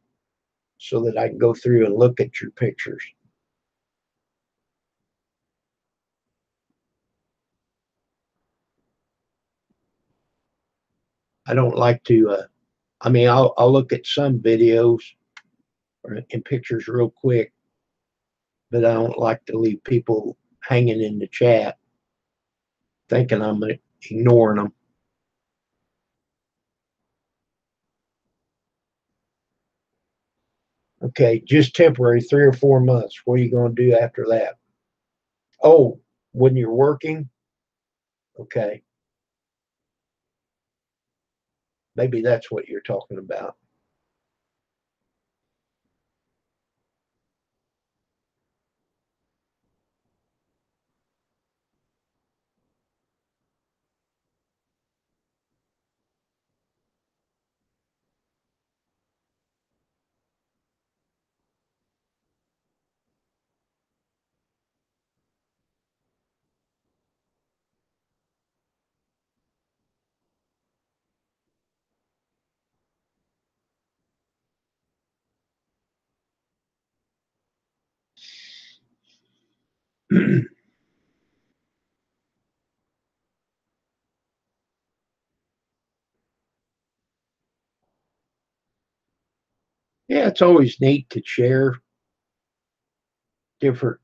so that I can go through and look at your pictures. I don't like to. I mean, I'll look at some videos and pictures real quick, but I don't like to leave people hanging in the chat thinking I'm ignoring them. Okay, just temporary, 3 or 4 months. What are you going to do after that? Oh, when you're working? Okay, maybe that's what you're talking about. Yeah, it's always neat to share different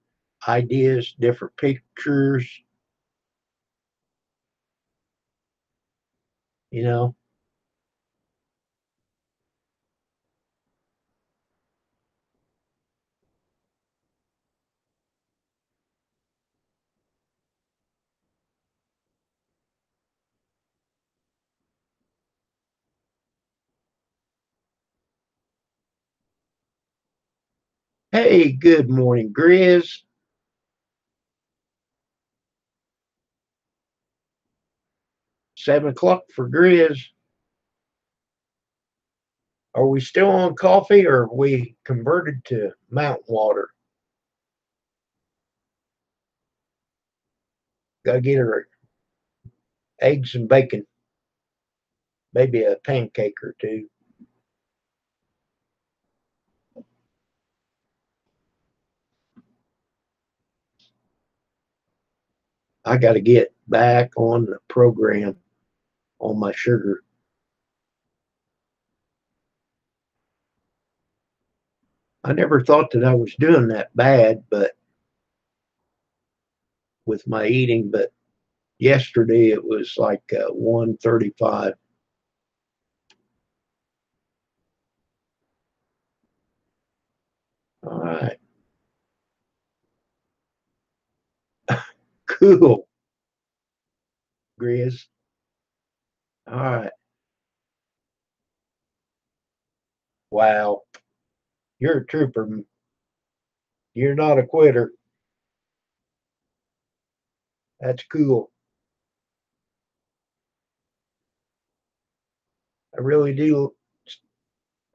ideas, different pictures, you know. Hey, good morning, Grizz. 7 o'clock for Grizz. Are we still on coffee or are we converted to mountain water? Gotta get her eggs and bacon, maybe a pancake or two. I got to get back on the program on my sugar. I never thought that I was doing that bad, but with my eating, but yesterday it was like 135. All right, cool, Grizz. All right, wow, you're a trooper. You're not a quitter. That's cool. I really do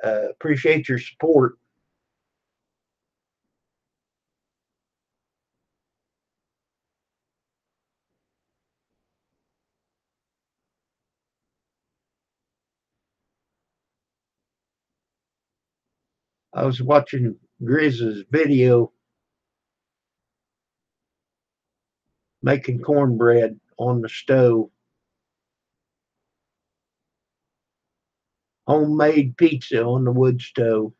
appreciate your support. I was watching Grizz's video making cornbread on the stove. Homemade pizza on the wood stove.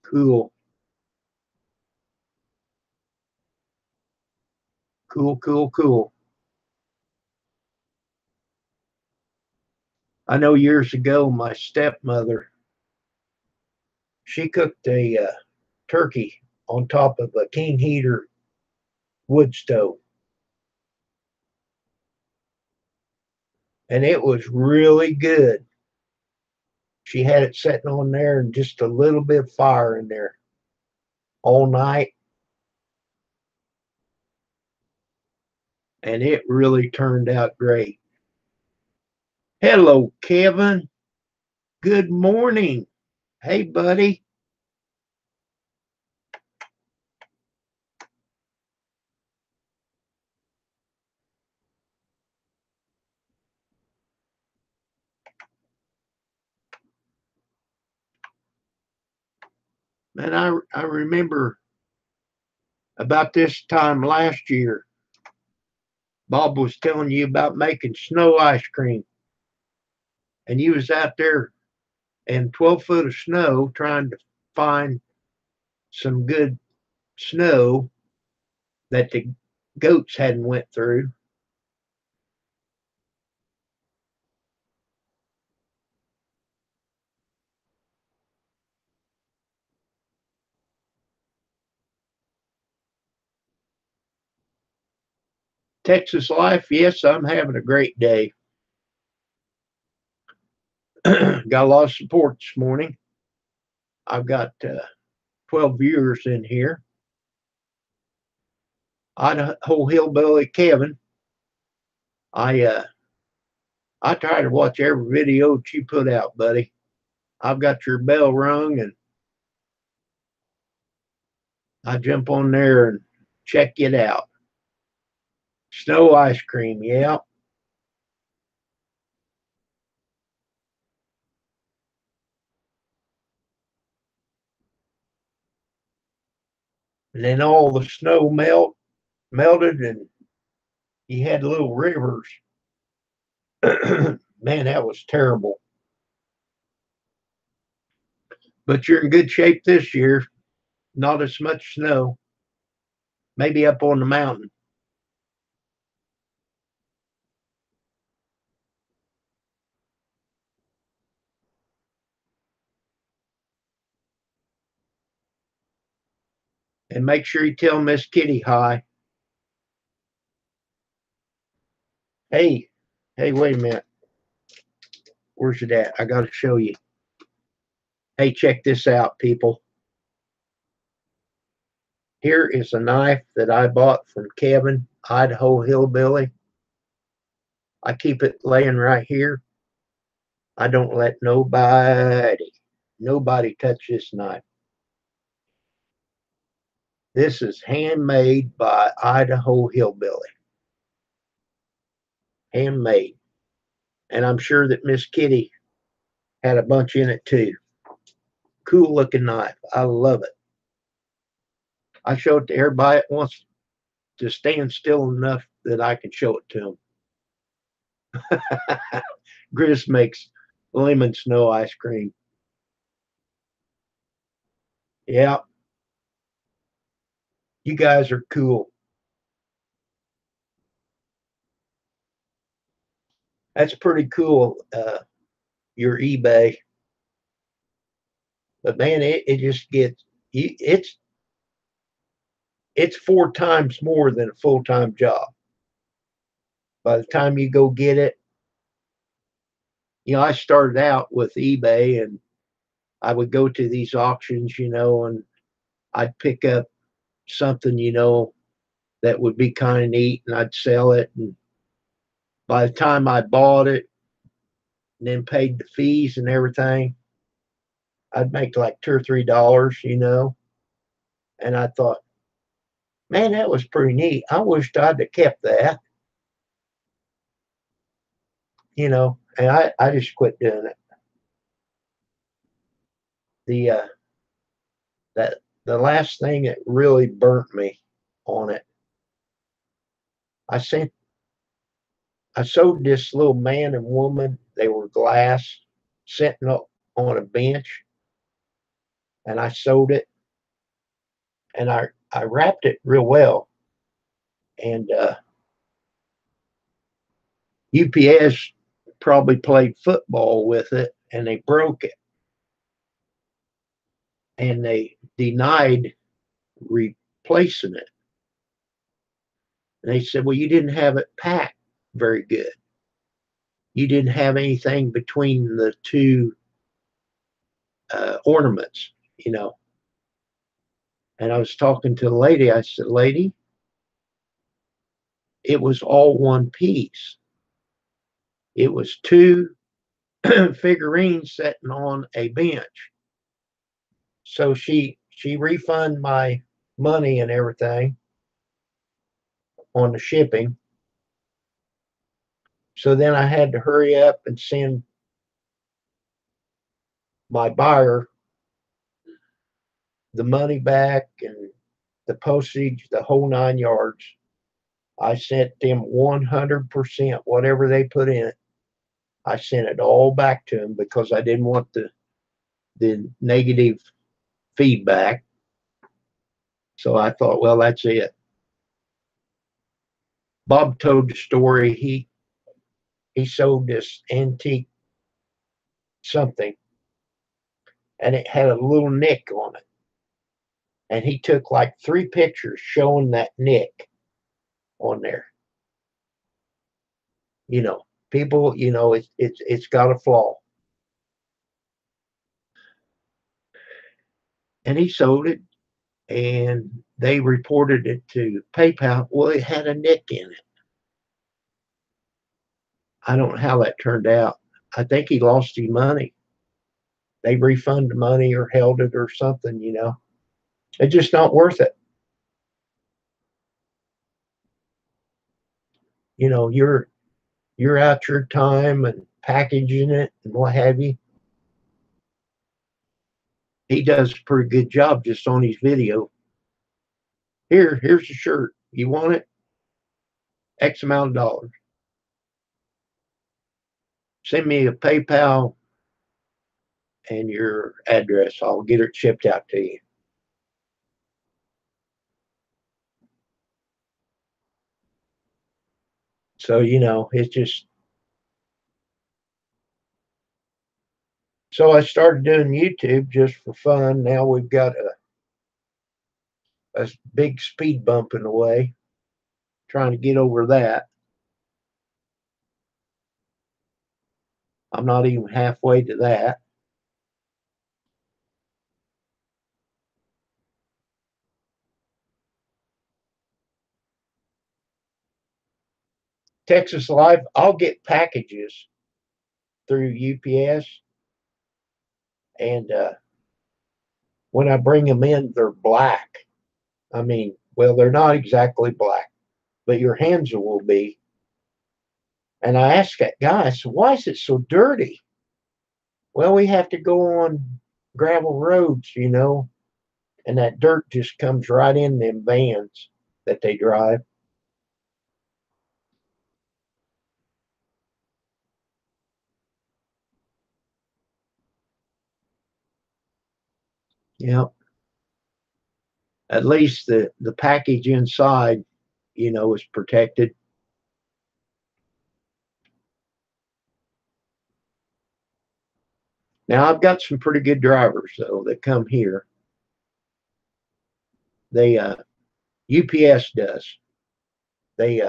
Cool. Cool, cool, cool. I know years ago, my stepmother, she cooked a turkey on top of a king heater wood stove. And it was really good. She had it sitting on there and just a little bit of fire in there all night. And it really turned out great. Hello, Kevin. Good morning. Hey, buddy. Man, I remember about this time last year, Bob was telling you about making snow ice cream. And you was out there in 12 foot of snow trying to find some good snow that the goats hadn't went through. Texas life, yes, I'm having a great day. Got a lot of support this morning. I've got 12 viewers in here. Idaho Hillbilly Kevin. I I try to watch every video that you put out, buddy. I've got your bell rung and I jump on there and check it out. Snow ice cream, yeah. And then all the snow melted and you had little rivers. Man, that was terrible. But you're in good shape this year. Not as much snow. Maybe up on the mountain. And make sure you tell Miss Kitty hi. Hey, hey, wait a minute. Where's it at? I got to show you. Hey, check this out, people. Here is a knife that I bought from Kevin, Idaho Hillbilly. I keep it laying right here. I don't let nobody touch this knife. This is handmade by Idaho Hillbilly. Handmade. And I'm sure that Miss Kitty had a bunch in it too. Cool looking knife. I love it. I show it to everybody that wants to stand still enough that I can show it to them. Gris makes lemon snow ice cream. Yeah, you guys are cool. That's pretty cool. Your eBay, but man, it just gets it's four times more than a full time job. By the time you go get it, I started out with eBay and I would go to these auctions, and I'd pick up something, that would be kind of neat and I'd sell it. And by the time I bought it and then paid the fees and everything, I'd make like $2 or $3. And I thought, man, that was pretty neat. I wished I'd have kept that, and I just quit doing it. the that the last thing that really burnt me on it, I sent I showed this little man and woman. They were glass, sitting up on a bench, and I sewed it, and I wrapped it real well. And UPS probably played football with it, and they broke it, and they denied replacing it. And they said, "Well, you didn't have it packed very good. You didn't have anything between the two ornaments, you know." And I was talking to the lady. I said, "Lady, it was all one piece. It was two figurines sitting on a bench." So she refunded my money and everything on the shipping. So then I had to hurry up and send my buyer the money back and the postage, the whole 9 yards. I sent them 100%, whatever they put in it. I sent it all back to them because I didn't want the negative feedback. So I thought, well, that's it. Bob told the story. He sold this antique something, and it had a little nick on it. And he took like 3 pictures showing that nick on there. You know, people, it's got a flaw. And he sold it, and they reported it to PayPal. Well, it had a nick in it. I don't know how that turned out. I think he lost his money. They refunded the money or held it or something. It's just not worth it. You're out your time and packaging it and what have you. He does a pretty good job just on his video. Here's the shirt. You want it? X amount of dollars. Send me a PayPal and your address. I'll get it shipped out to you. So, it's just, so I started doing YouTube just for fun. Now we've got a big speed bump in the way, trying to get over that. I'm not even halfway to that. Texas Live, I'll get packages through UPS, and when I bring them in, they're black. I mean, well, they're not exactly black, but your hands will be. And I asked that guy, I said, "Why is it so dirty?" "Well, we have to go on gravel roads, and that dirt just comes right in them vans that they drive." Yeah. At least the package inside, is protected. Now I've got some pretty good drivers though that come here. They UPS does. They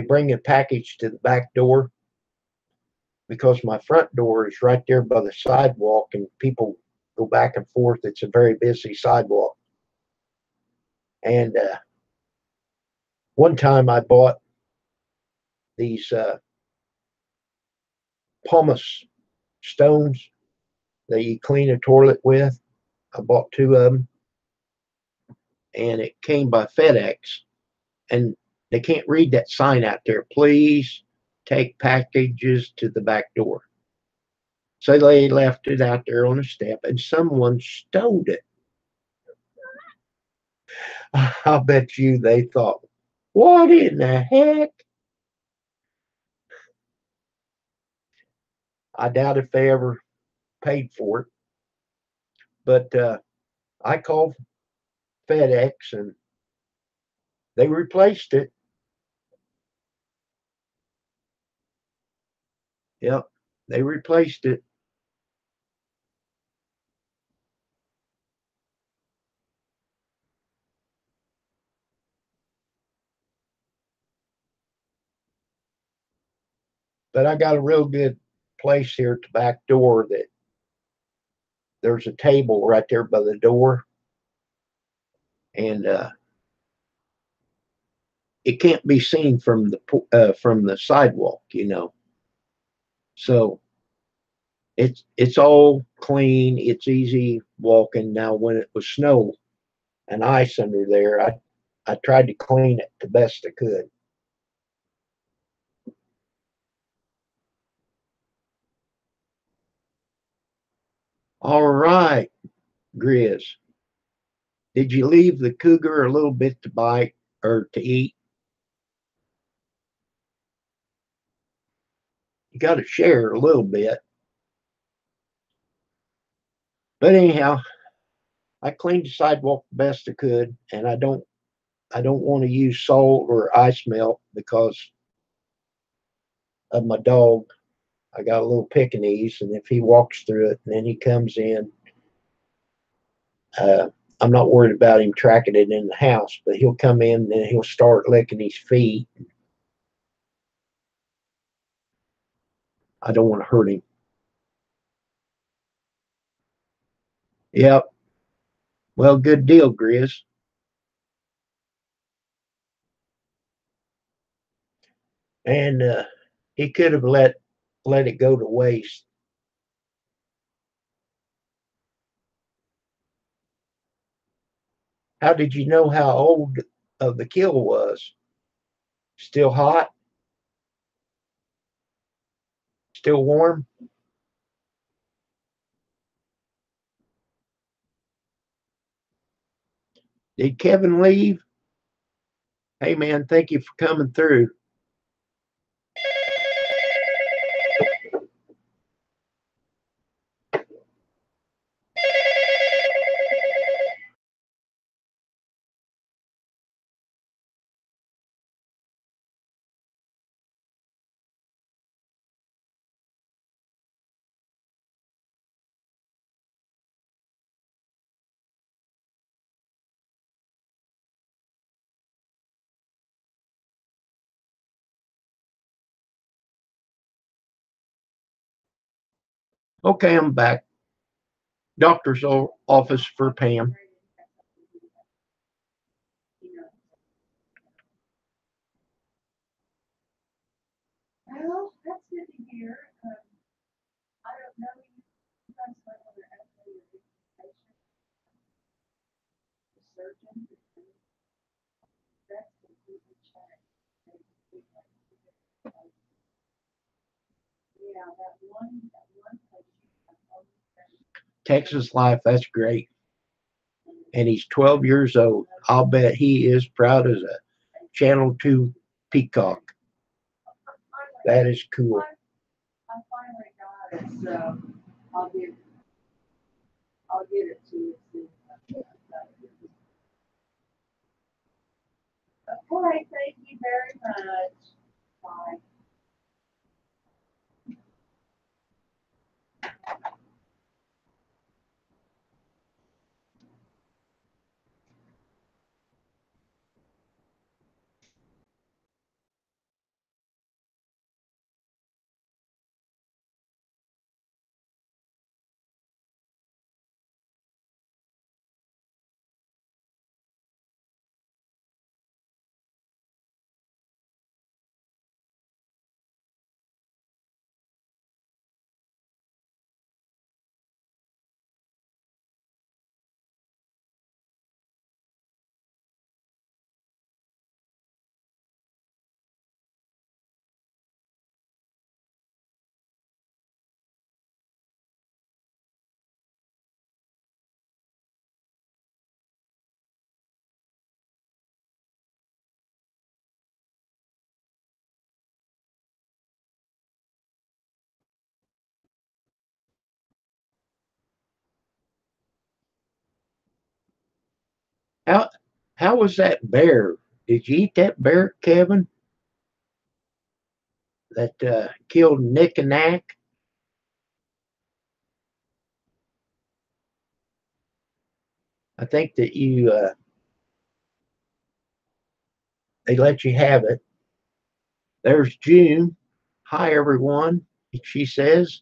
bring a package to the back door because my front door is right there by the sidewalk and people go back and forth. It's a very busy sidewalk. And one time I bought these pumice stones that you clean a toilet with. I bought 2 of them, and it came by FedEx. And they can't read that sign out there. Please take packages to the back door. So they left it out there on the step and someone stole it. I bet you they thought, what in the heck? I doubt if they ever paid for it. But I called FedEx and they replaced it. Yep, they replaced it. But I got a real good place here at the back door that there's a table right there by the door, and it can't be seen from the sidewalk, you know. So it's all clean. It's easy walking. Now, when it was snow and ice under there, I tried to clean it the best I could. All right, Grizz. Did you leave the cougar a little bit to bite or to eat? You got to share a little bit. But anyhow, I cleaned the sidewalk the best I could, and I don't want to use salt or ice melt because of my dog. I got a little Pekingese, and if he walks through it and then he comes in, uh, I'm not worried about him tracking it in the house, but he'll come in and he'll start licking his feet. I don't want to hurt him. Yep. Well, good deal, Grizz. And he could have let it go to waste. How did you know how old of the kill was? Still hot? Still warm? Did Kevin leave? Hey man, thank you for coming through. Okay, I'm back. Doctor's office for Pam. Well, that's good to hear. I don't know. Sometimes my mother asks me your information, the surgeon, that's completely changed. Yeah, that one place. Texas Life, that's great. And he's 12 years old. I'll bet he is proud as a Channel 2 peacock. That is cool. I finally got it, so I'll give I'll get it to you soon. Okay, thank you very much. Bye. How how was that bear? Did you eat that bear, Kevin? That killed Nick and Nack? I think that they let you have it. There's June. Hi everyone, she says.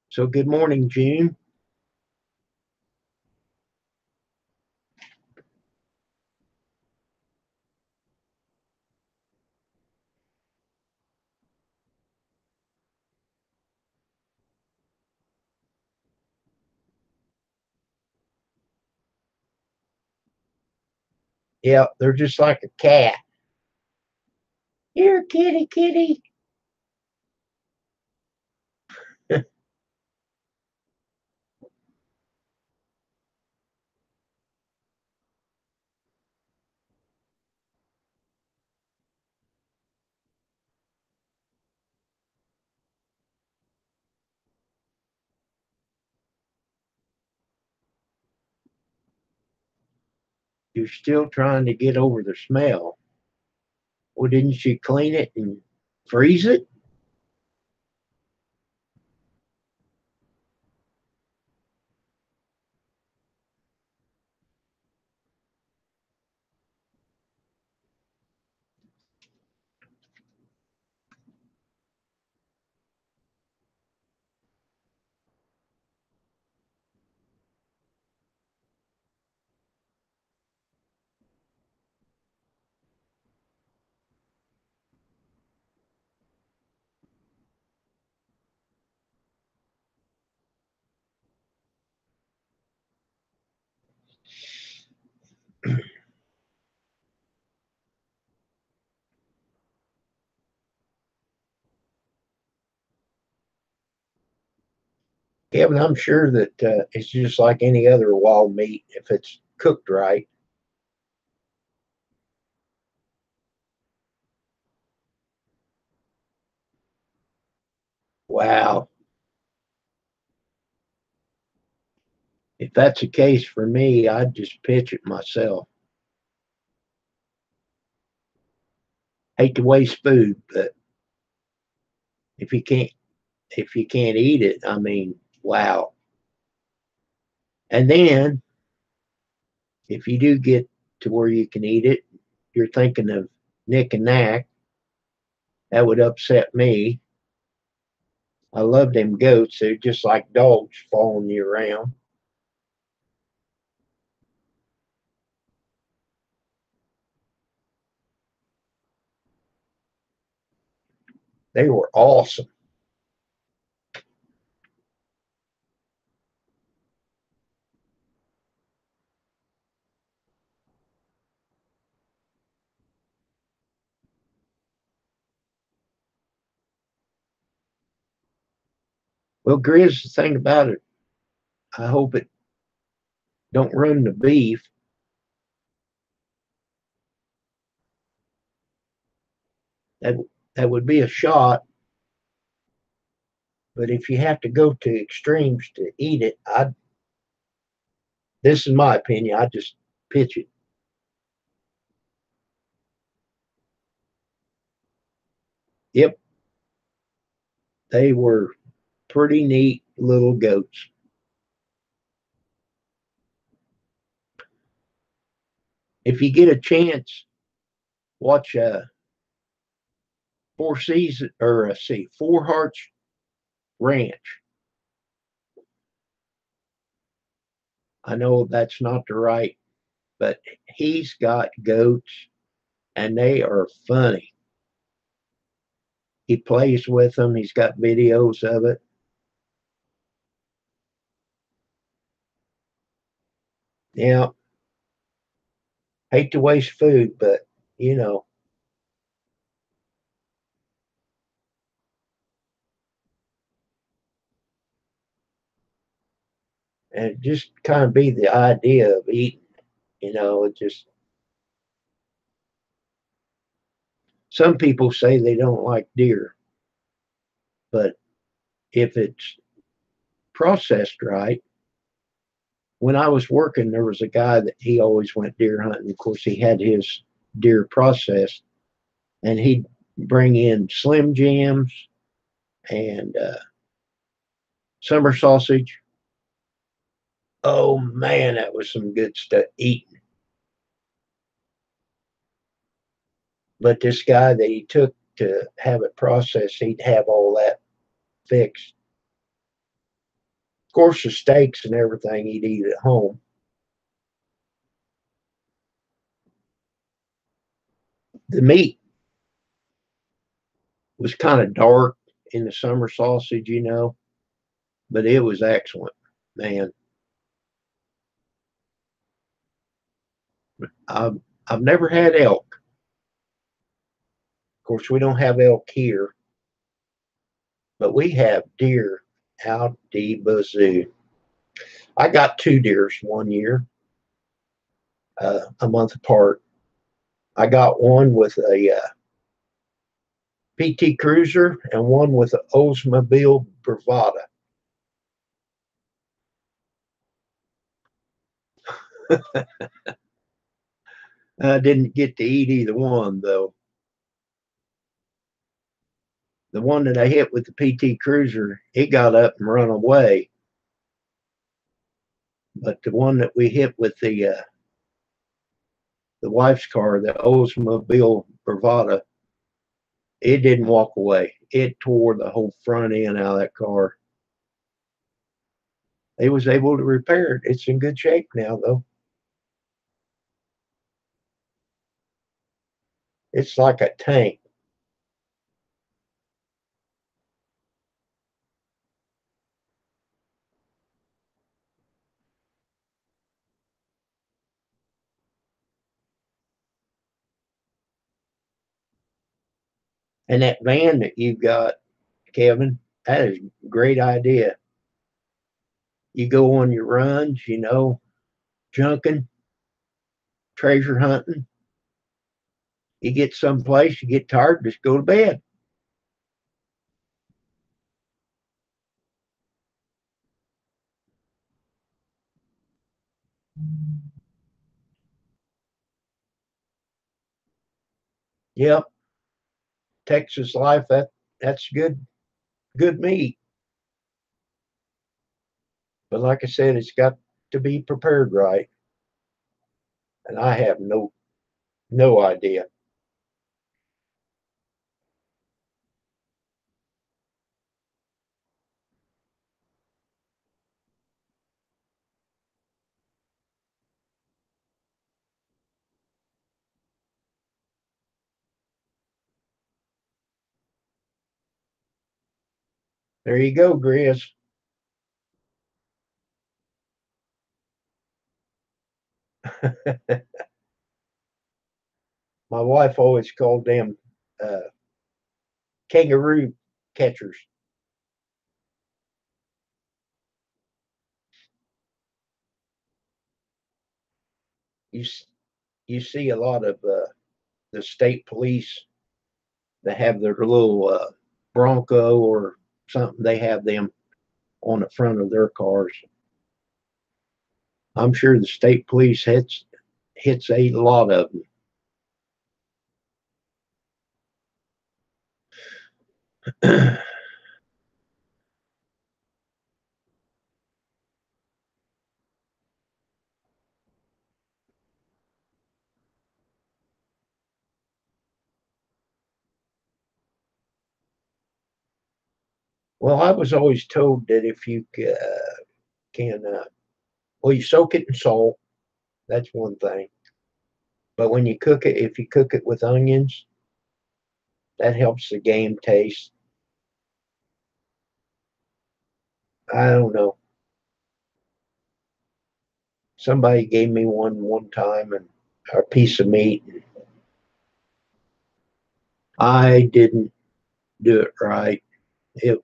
So good morning, June. Yeah, they're just like a cat. Here, kitty, kitty. You're still trying to get over the smell. Well, didn't you clean it and freeze it? Kevin, I'm sure that it's just like any other wild meat if it's cooked right. Wow. If that's the case for me, I'd just pitch it myself. Hate to waste food, but if you can't if you can't eat it, I mean, wow. And then if you do get to where you can eat it, you're thinking of Nick and Nack. That would upset me. I love them goats. They're just like dogs following you around. They were awesome. Well, Grizz, the thing about it, I hope it don't ruin the beef. That that would be a shot. But if you have to go to extremes to eat it, I this is my opinion. I just pitch it. Yep, they were pretty neat little goats. If you get a chance, watch Four Seasons or see Four Hearts Ranch. I know that's not the right, but he's got goats and they are funny. He plays with them. He's got videos of it. Yeah, hate to waste food, but you know, and it just kind of be the idea of eating. You know, it just some people say they don't like deer, but if it's processed right, when I was working, there was a guy that he always went deer hunting. Of course, he had his deer processed, and he'd bring in Slim Jims and summer sausage. Oh man, that was some good stuff eating. But this guy that he took to have it processed, he'd have all that fixed. Of course, the steaks and everything he'd eat at home. The meat was kind of dark in the summer sausage, but it was excellent, man. I've I've never had elk. Of course, we don't have elk here, but we have deer out the bazoo. I got two deers one year, a month apart. I got one with a PT Cruiser and one with an Oldsmobile Bravada. I didn't get to eat either one though. The one that I hit with the PT Cruiser, it got up and run away. But the one that we hit with the wife's car, the Oldsmobile Bravada, it didn't walk away. It tore the whole front end out of that car. They was able to repair it. It's in good shape now, though. It's like a tank. And that van that you've got, Kevin, that is a great idea. You go on your runs, junking, treasure hunting. You get someplace, you get tired, just go to bed. Yep, Texas life. That's good meat. But like I said, it's got to be prepared right, and I have no idea. There you go, Grizz. My wife always called them uh, kangaroo catchers. You you see a lot of the state police that have their little Bronco or something. They have them on the front of their cars. I'm sure the state police hits a lot of them. Well, I was always told that if you can, well, you soak it in salt. That's one thing. But when you cook it, if you cook it with onions, that helps the game taste. I don't know. Somebody gave me one time and a piece of meat. I didn't do it right. It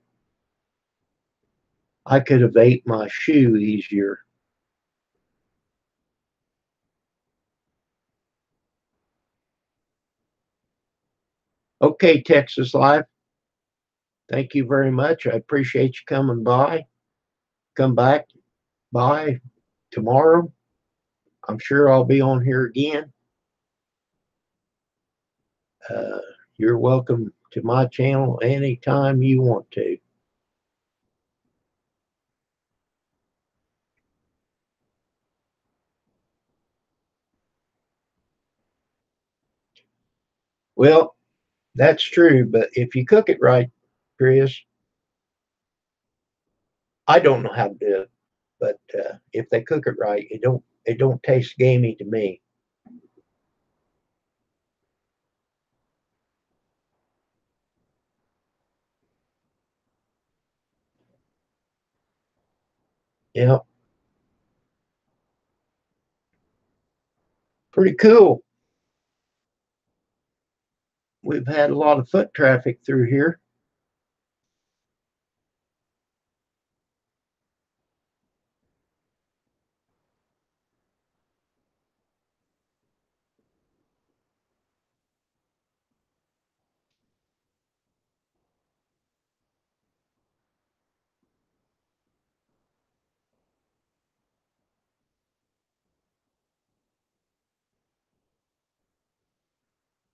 I could have ate my shoe easier. Okay, Texas Life. Thank you very much. I appreciate you coming by. Come back by. tomorrow, I'm sure I'll be on here again. Uh, you're welcome to my channel anytime you want to. Well, that's true, but if you cook it right, Chris, I don't know how to do it, but if they cook it right, it don't taste gamey to me. Yeah, pretty cool. We've had a lot of foot traffic through here.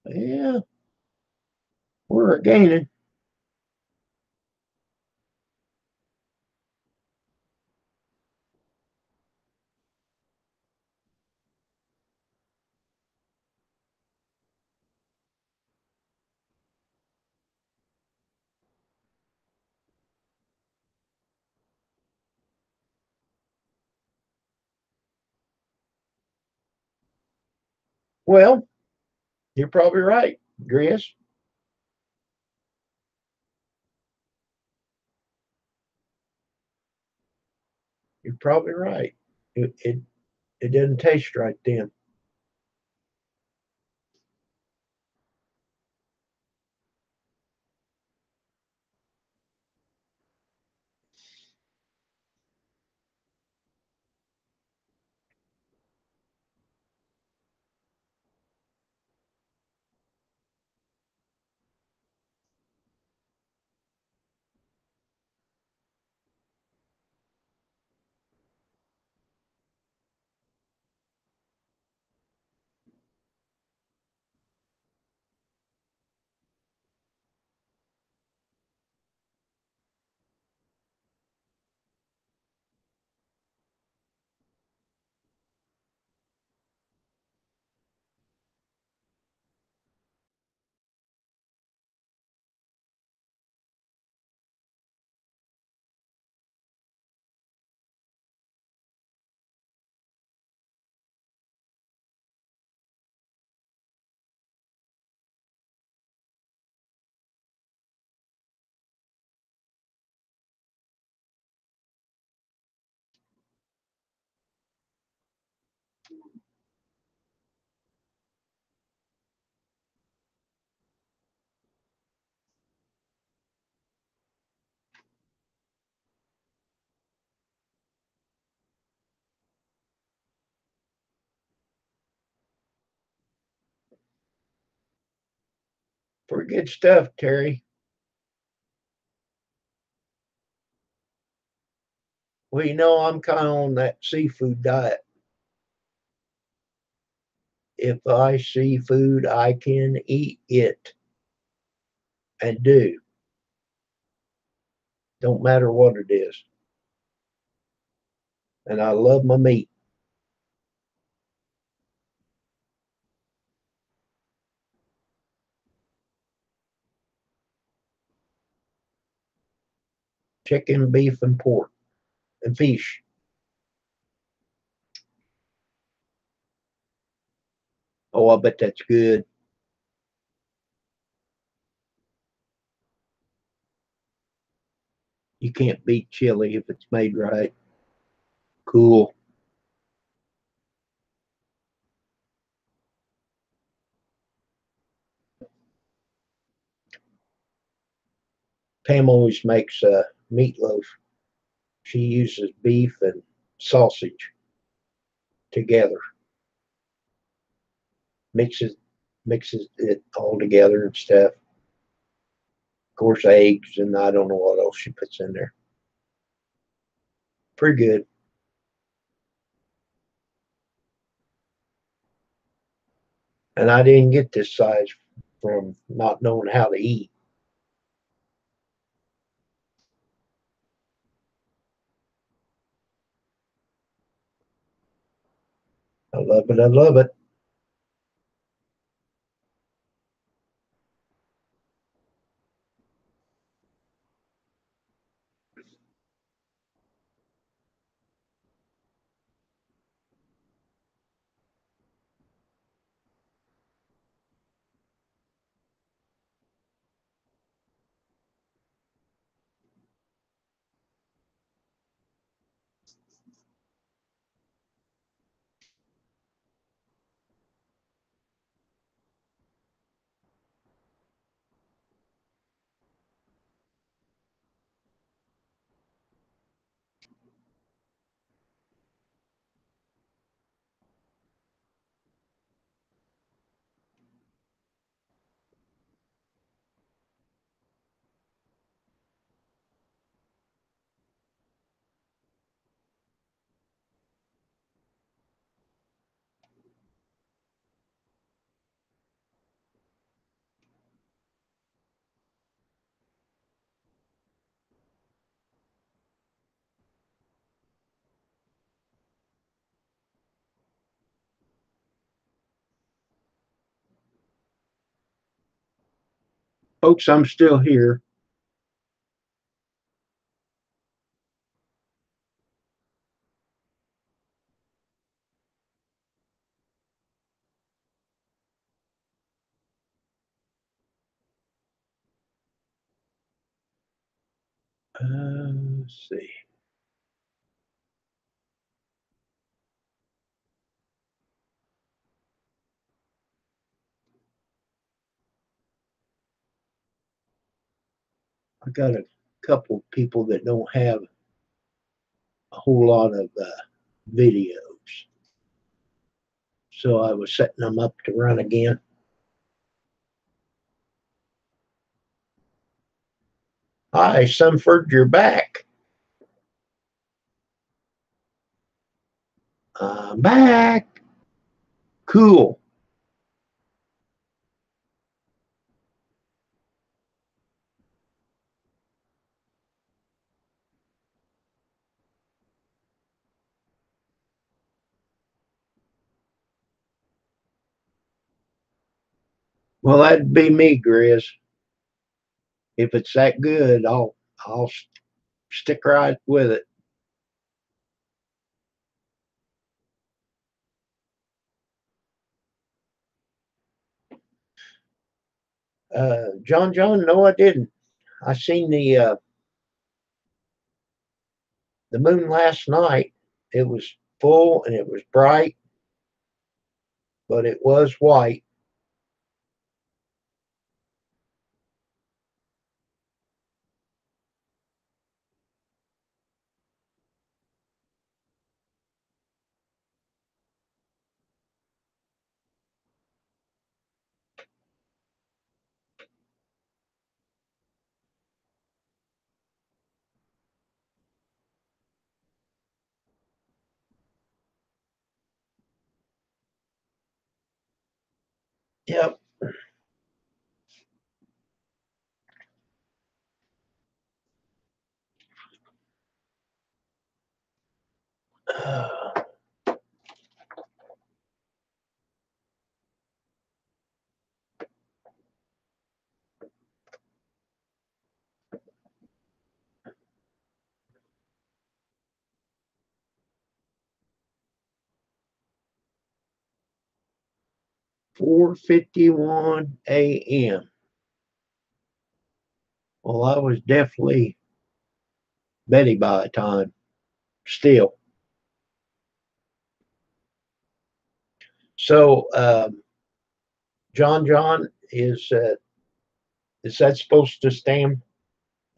Yeah, we're gaining. Well, you're probably right, Chris. You're probably right. It didn't taste right then. Pretty good stuff, Terry. Well, I'm kind of on that seafood diet. If I see food, I can eat it and do. Don't matter what it is. And I love my meat. Chicken, beef, and pork, and fish. Oh, I bet that's good. You can't beat chili if it's made right. Cool. Pam always makes meatloaf. She uses beef and sausage together, mixes mixes it all together and stuff. Of course, eggs, and I don't know what else she puts in there. Pretty good. And I didn't get this size from not knowing how to eat. I love it. I love it. Folks, I'm still here. Let's see. I got a couple people that don't have a whole lot of videos. So I was setting them up to run again. Hi, Sumford, you're back. I'm back. Cool. Well, that'd be me, Grizz. If it's that good, I'll stick right with it. John, no, I didn't. I seen the moon last night. It was full and it was bright, but it was white. Yep. Uh, 4:51 a.m. Well, I was definitely Betty by the time. Still. So, John, is that supposed to stand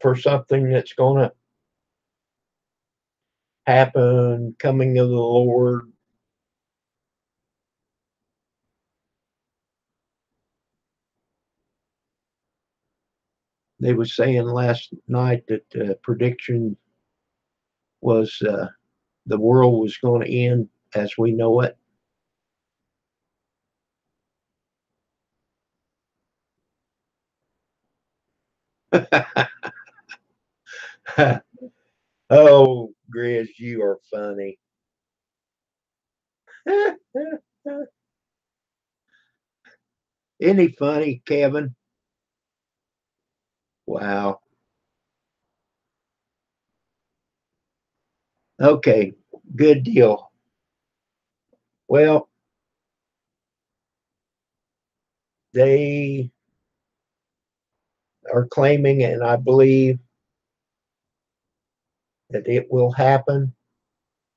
for something that's going to happen? Coming of the Lord? They were saying last night that the prediction was the world was going to end as we know it. Oh, Grizz, you are funny. Isn't he funny, Kevin? Wow. Okay, good deal. Well, they are claiming, and I believe that it will happen,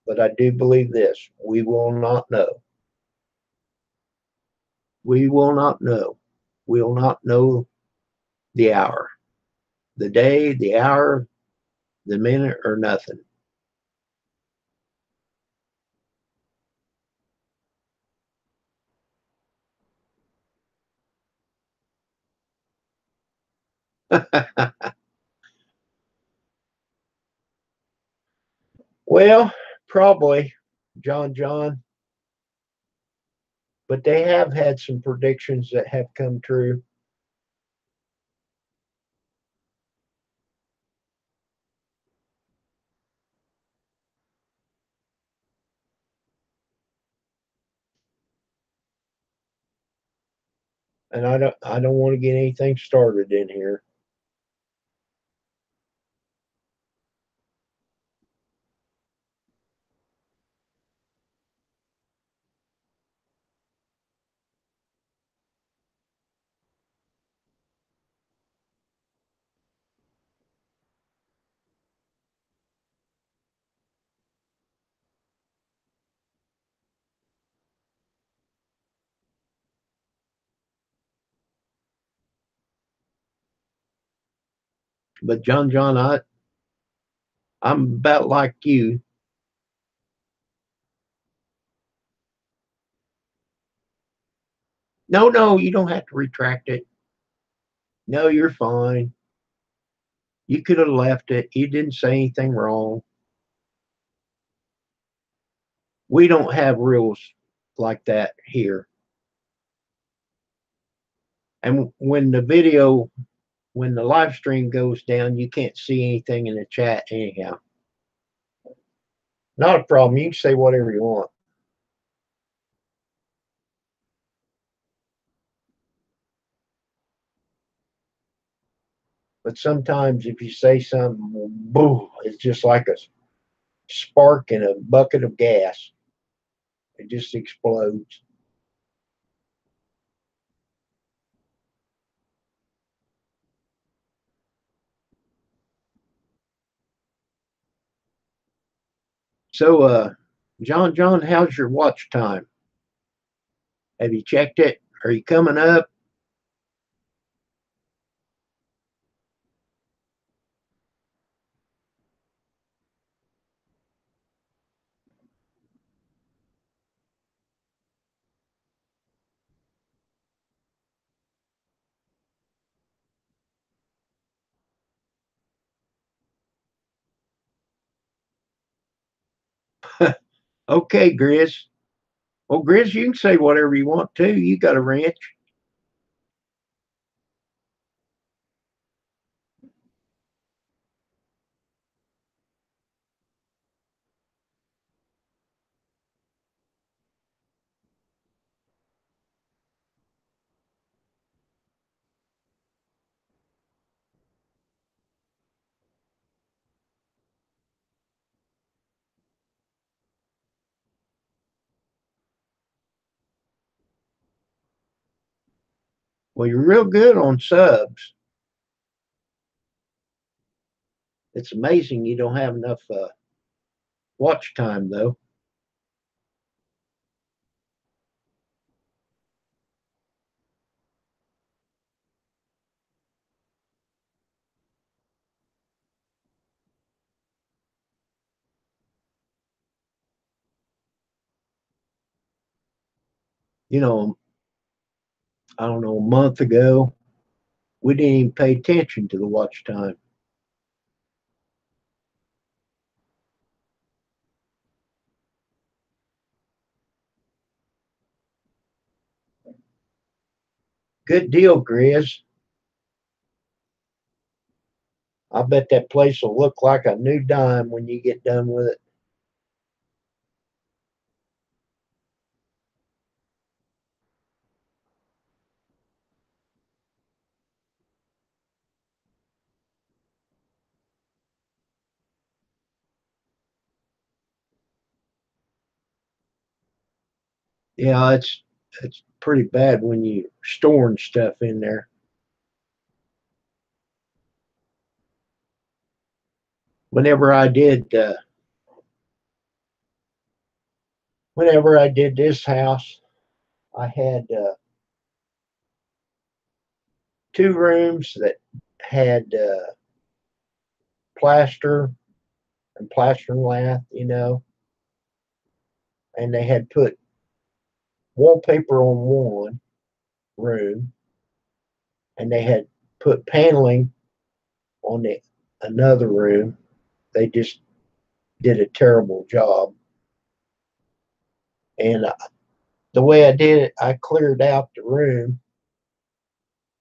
but I do believe this: we will not know. We will not know. We will not know the hour, the day, the hour, the minute, or nothing. Well, probably, John, but they have had some predictions that have come true. And I don't want to get anything started in here. But John, I'm about like you. No, no, you don't have to retract it. No, you're fine. You could have left it. You didn't say anything wrong. We don't have rules like that here. And when the live stream goes down, you can't see anything in the chat anyhow. Not a problem. You can say whatever you want. But sometimes if you say something, boom, it's just like a spark in a bucket of gas. It just explodes. So, John, how's your watch time? Have you checked it? Are you coming up? Okay, Grizz. Well, Grizz, you can say whatever you want to. You got a ranch. Well, you're real good on subs. It's amazing you don't have enough watch time, though. You know, I don't know, a month ago, we didn't even pay attention to the watch time. Good deal, Grizz. I bet that place will look like a new dime when you get done with it. Yeah, it's pretty bad when you storing stuff in there. Whenever I did, whenever I did this house, I had two rooms that had plaster and plaster and lath, and they had put wallpaper on one room, and they had put paneling on the another room. They just did a terrible job. And the way I did it, I cleared out the room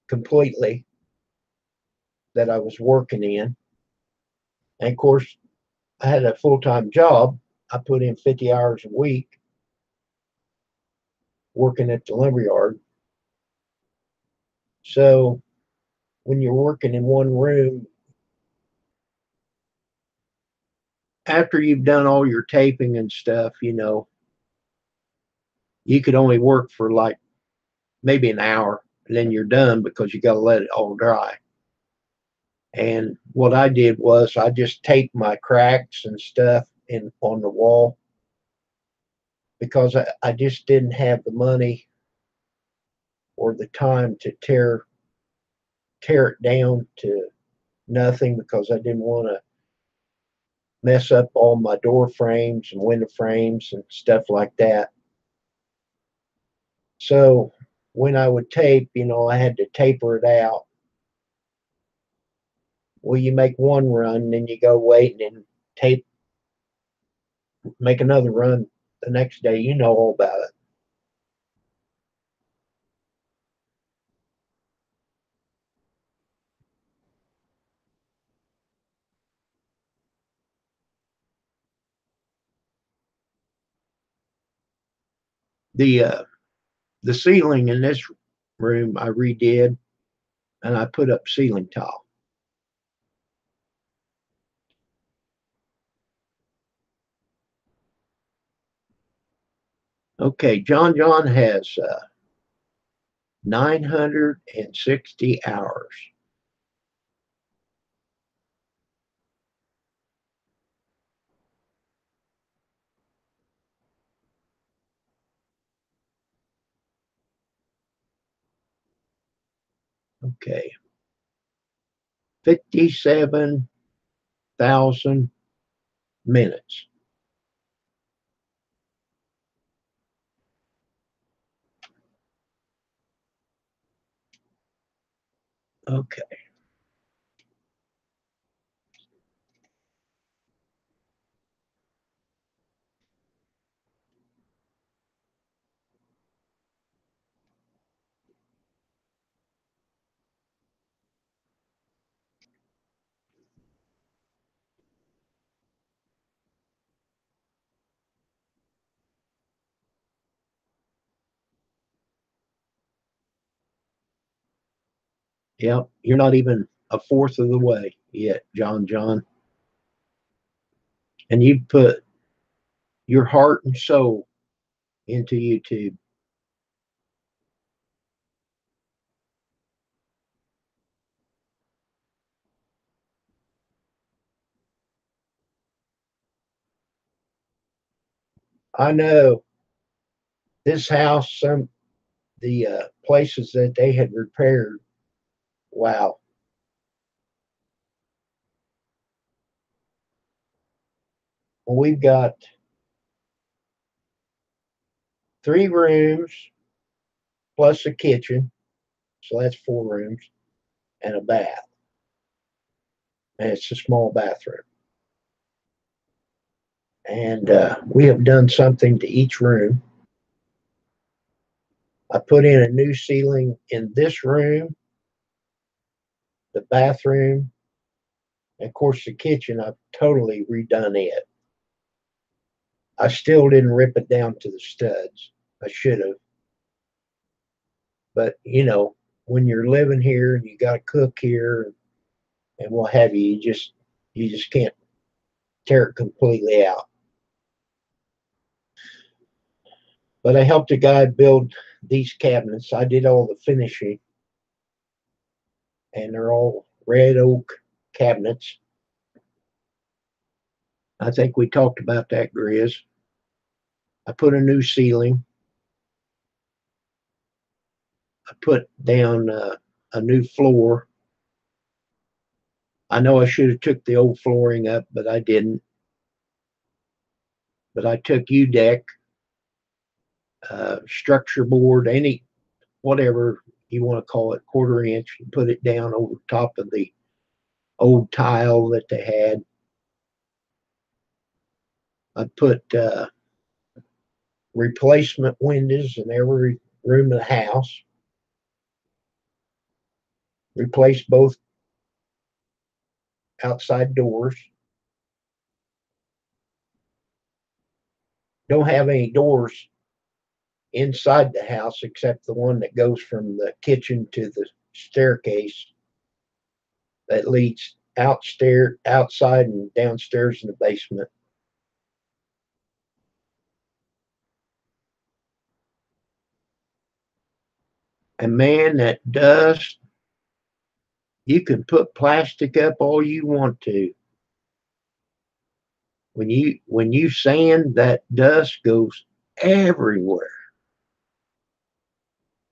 completely that I was working in. And of course, I had a full time job. I put in 50 hours a week working at the lumberyard. So when you're working in one room, after you've done all your taping and stuff, you could only work for like maybe an hour and then you're done because you got to let it all dry. And what I did was I just taped my cracks and stuff in on the wall because I just didn't have the money or the time to tear it down to nothing because I didn't want to mess up all my door frames and window frames and stuff like that. So when I would tape, I had to taper it out. Well, you make one run, then you go wait and then tape, make another run the next day. You know all about it. The uh, the ceiling in this room I redid and I put up ceiling tile. Okay, John has 960 hours. Okay, 57,000 minutes. Okay, yep, you're not even a fourth of the way yet, John. And you put your heart and soul into YouTube. I know this house, some the places that they had repaired. Wow, well, we've got three rooms plus a kitchen, so that's four rooms and a bath, and it's a small bathroom. And we have done something to each room. I put in a new ceiling in this room, the bathroom, And of course, the kitchen, I've totally redone it. I still didn't rip it down to the studs. I should have. But, when you're living here and you got to cook here and what have you, you just can't tear it completely out. But I helped a guy build these cabinets. I did all the finishing, and they're all red oak cabinets. I think we talked about that, Grizz. I put a new ceiling. I put down a new floor. I know I should have took the old flooring up, but I didn't. But I took U-deck, structure board, any whatever you want to call it, 1/4 inch, and put it down over top of the old tile that they had. I put replacement windows in every room of the house. Replaced both outside doors. Don't have any doors inside the house except the one that goes from the kitchen to the staircase that leads outside and downstairs in the basement. And man, that dust, you can put plastic up all you want to. When you sand, that dust goes everywhere.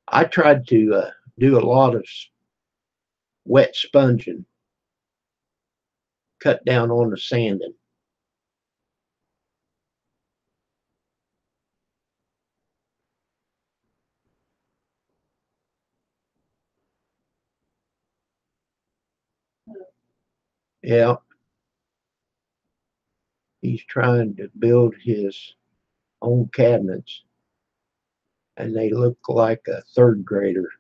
I tried to do a lot of wet sponging, cut down on the sanding. Yeah, he's trying to build his own cabinets, and they look like a third grader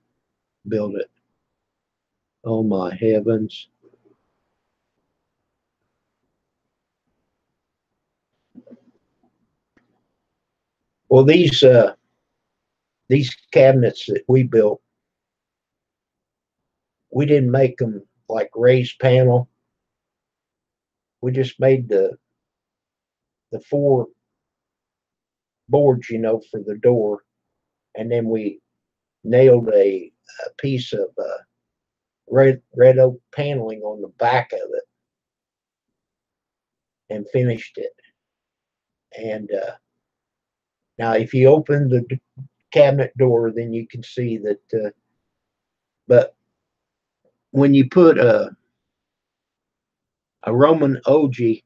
built it. Oh my heavens. Well, these cabinets that we built, we didn't make them like raised panel. We just made the four boards, for the door, and then we nailed a piece of red oak paneling on the back of it and finished it. And now, if you open the cabinet door, then you can see that. But when you put a Roman ogee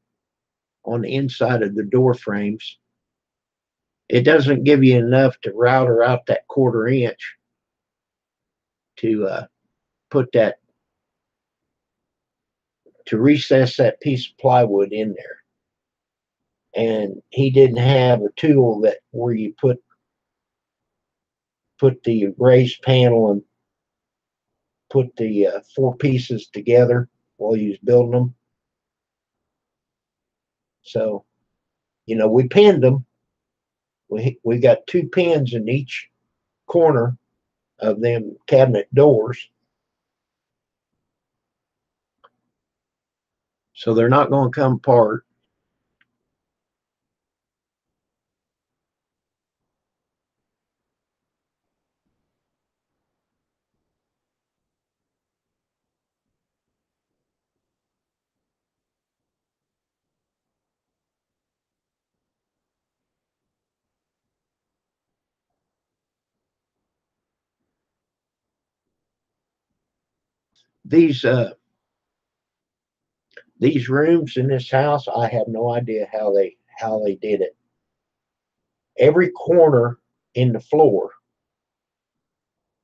on the inside of the door frames, it doesn't give you enough to router out that 1/4 inch to put that, to recess that piece of plywood in there. And he didn't have a tool that where you put the raised panel and put the four pieces together while he was building them. So, we pinned them. We got 2 pins in each corner of them cabinet doors, so they're not going to come apart. These these rooms in this house, I have no idea how they did it. Every corner in the floor,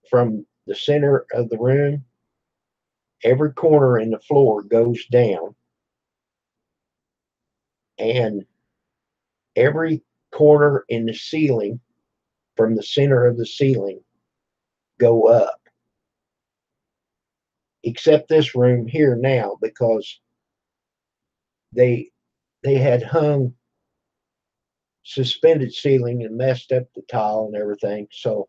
from the center of the room, every corner in the floor goes down, and every corner in the ceiling, from the center of the ceiling, go up, except this room here now, because they they had hung suspended ceiling and messed up the tile and everything. So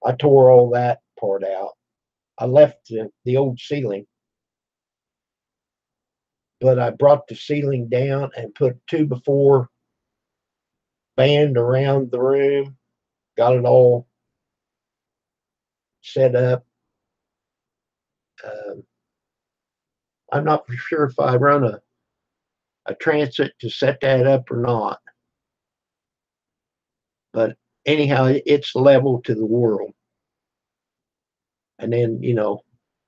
I tore all that part out. I left the old ceiling, but I brought the ceiling down and put 2x4 band around the room, got it all set up. Um, I'm not sure if I run a transit to set that up or not, but anyhow, it's level to the world. And then,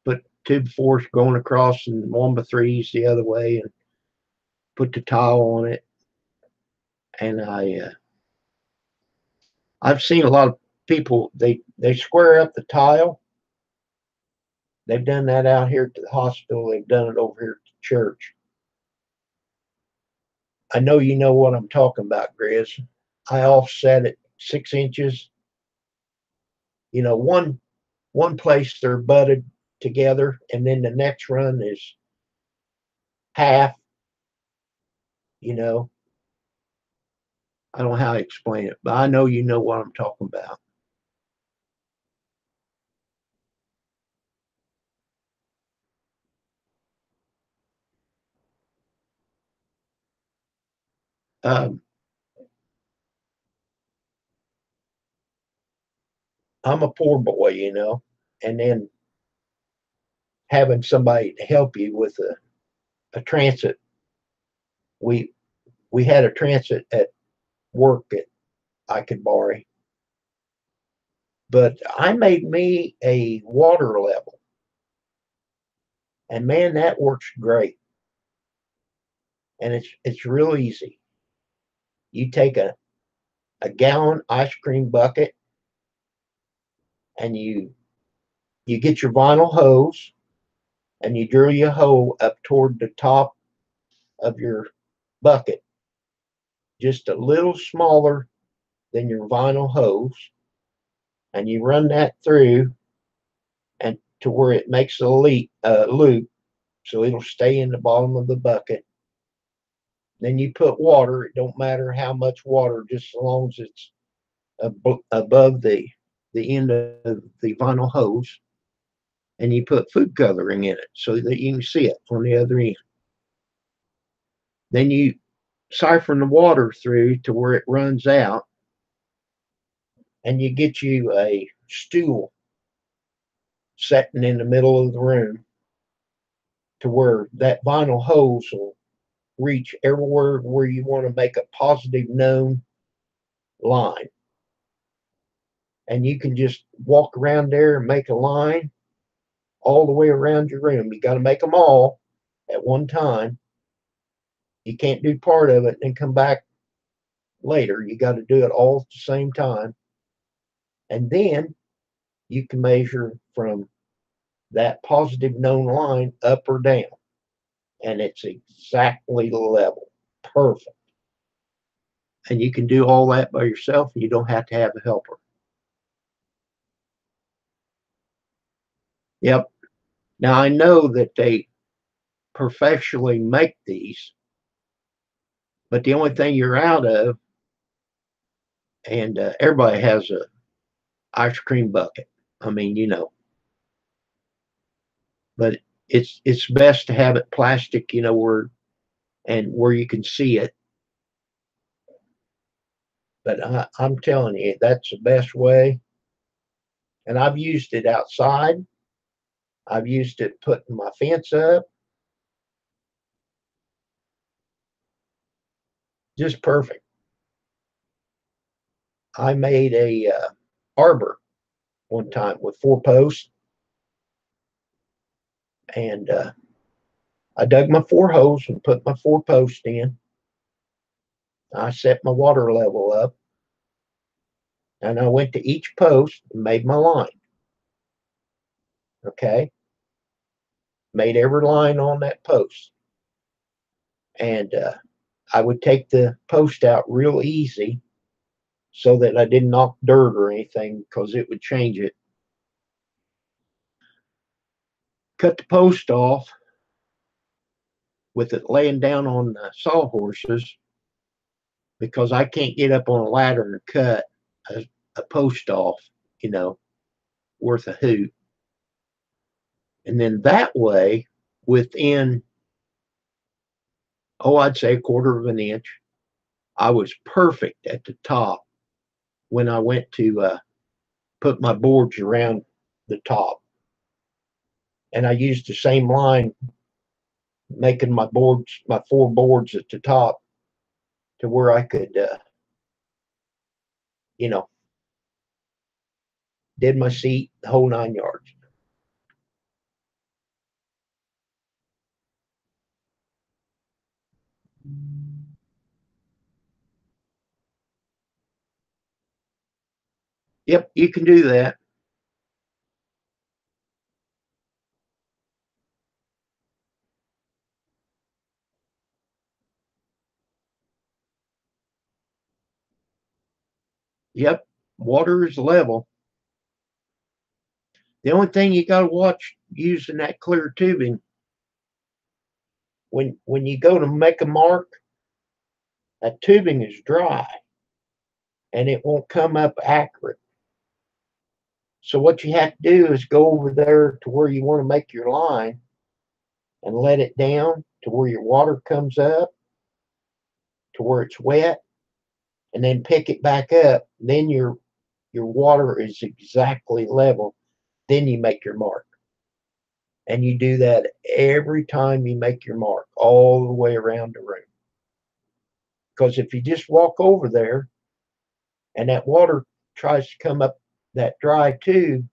put 2x4s going across and 1x3s the other way and put the tile on it. And I've seen a lot of people, they square up the tile. They've done that out here at the hospital. They've done it over here at the church. I know you know what I'm talking about, Grizz. I offset it 6 inches. One place they're butted together, and then the next run is half. You know, I don't know how to explain it, but I know you know what I'm talking about. Um, I'm a poor boy, and then having somebody to help you with a transit. We we had a transit at work that I could borrow, but I made me a water level, and man, that works great. And it's real easy. You take a gallon ice cream bucket, and you get your vinyl hose, and you drill your hole up toward the top of your bucket, just a little smaller than your vinyl hose, and you run that through and to where it makes a loop, so it'll stay in the bottom of the bucket. Then you put water. It don't matter how much water, just as long as it's above the end of the vinyl hose, and you put food coloring in it so that you can see it from the other end. Then you siphon the water through to where it runs out, and you get you a stool setting in the middle of the room to where that vinyl hose will reach everywhere where you want to make a positive known line. And you can just walk around there and make a line all the way around your room. You got to make them all at one time. You can't do part of it and come back later. You got to do it all at the same time. And then you can measure from that positive known line up or down. And it's exactly level. Perfect. And you can do all that by yourself. You don't have to have a helper. Yep. Now I know that they professionally make these, but the only thing you're out of, and everybody has a ice cream bucket. I mean, but it's best to have it plastic, where you can see it. But I'm telling you, that's the best way. And I've used it outside. I've used it putting my fence up. Just perfect. I made a arbor one time with 4 posts, and I dug my 4 holes and put my 4 posts in. I set my water level up, and I went to each post and made my line. Okay, made every line on that post, and I would take the post out real easy so that I didn't knock dirt or anything because it would change it. Cut the post off, with it laying down on the sawhorses because I can't get up on a ladder and cut a post off, you know, worth a hoot. And then that way, within, I'd say a quarter of an inch, I was perfect at the top when I went to put my boards around the top. And I used the same line, making my boards, my 4 boards at the top, to where I could, you know, did my seat, the whole 9 yards. Yep, you can do that. Yep, water is level. The only thing you got to watch using that clear tubing, when you go to make a mark, that tubing is dry and it won't come up accurate. So what you have to do is go over there to where you want to make your line and let it down to where your water comes up to where it's wet, and then pick it back up. Then your water is exactly level. Then you make your mark. And you do that every time you make your mark, all the way around the room. Because if you just walk over there and that water tries to come up that dry tube,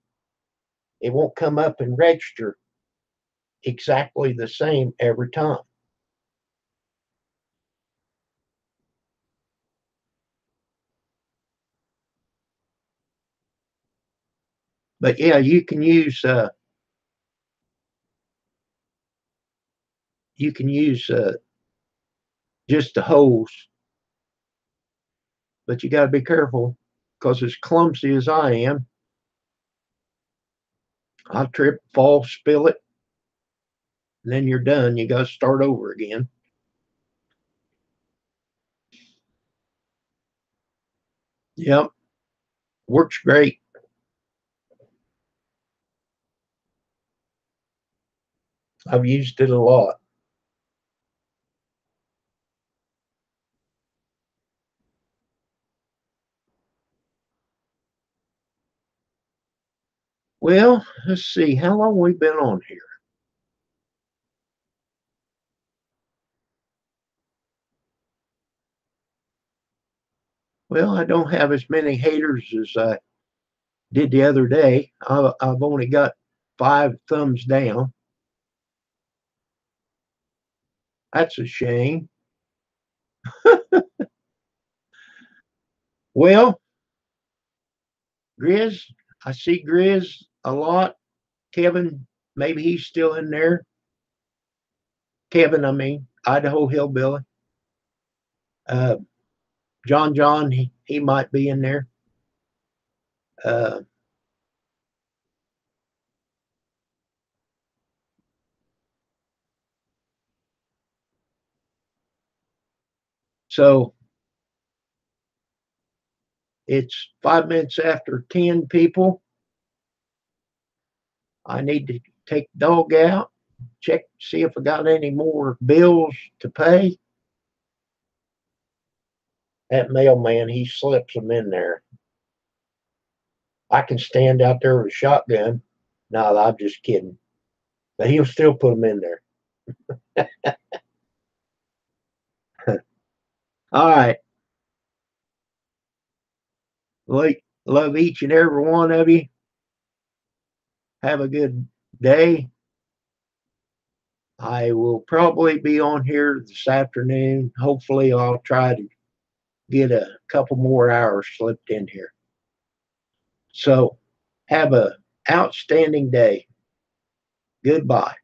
it won't come up and register exactly the same every time. But yeah, you can use just the hose, but you got to be careful because as clumsy as I am, I'll trip, fall, spill it, and then you're done. You got to start over again. Yep, works great. I've used it a lot. Well, let's see, how long we been on here? Well, I don't have as many haters as I did the other day. I've only got 5 thumbs down. That's a shame. Well, Grizz, I see Grizz a lot. Kevin, maybe he's still in there. Kevin, I mean, Idaho Hillbilly. Uh, John, he might be in there. Uh, so it's 5 minutes after 10, people. I need to take the dog out, check, see if I got any more bills to pay. That mailman, he slips them in there. I can stand out there with a shotgun. No, I'm just kidding. But he'll still put them in there. All right. Love each and every one of you. Have a good day. I will probably be on here this afternoon. Hopefully, I'll try to get a couple more hours slipped in here. So, have a outstanding day. Goodbye.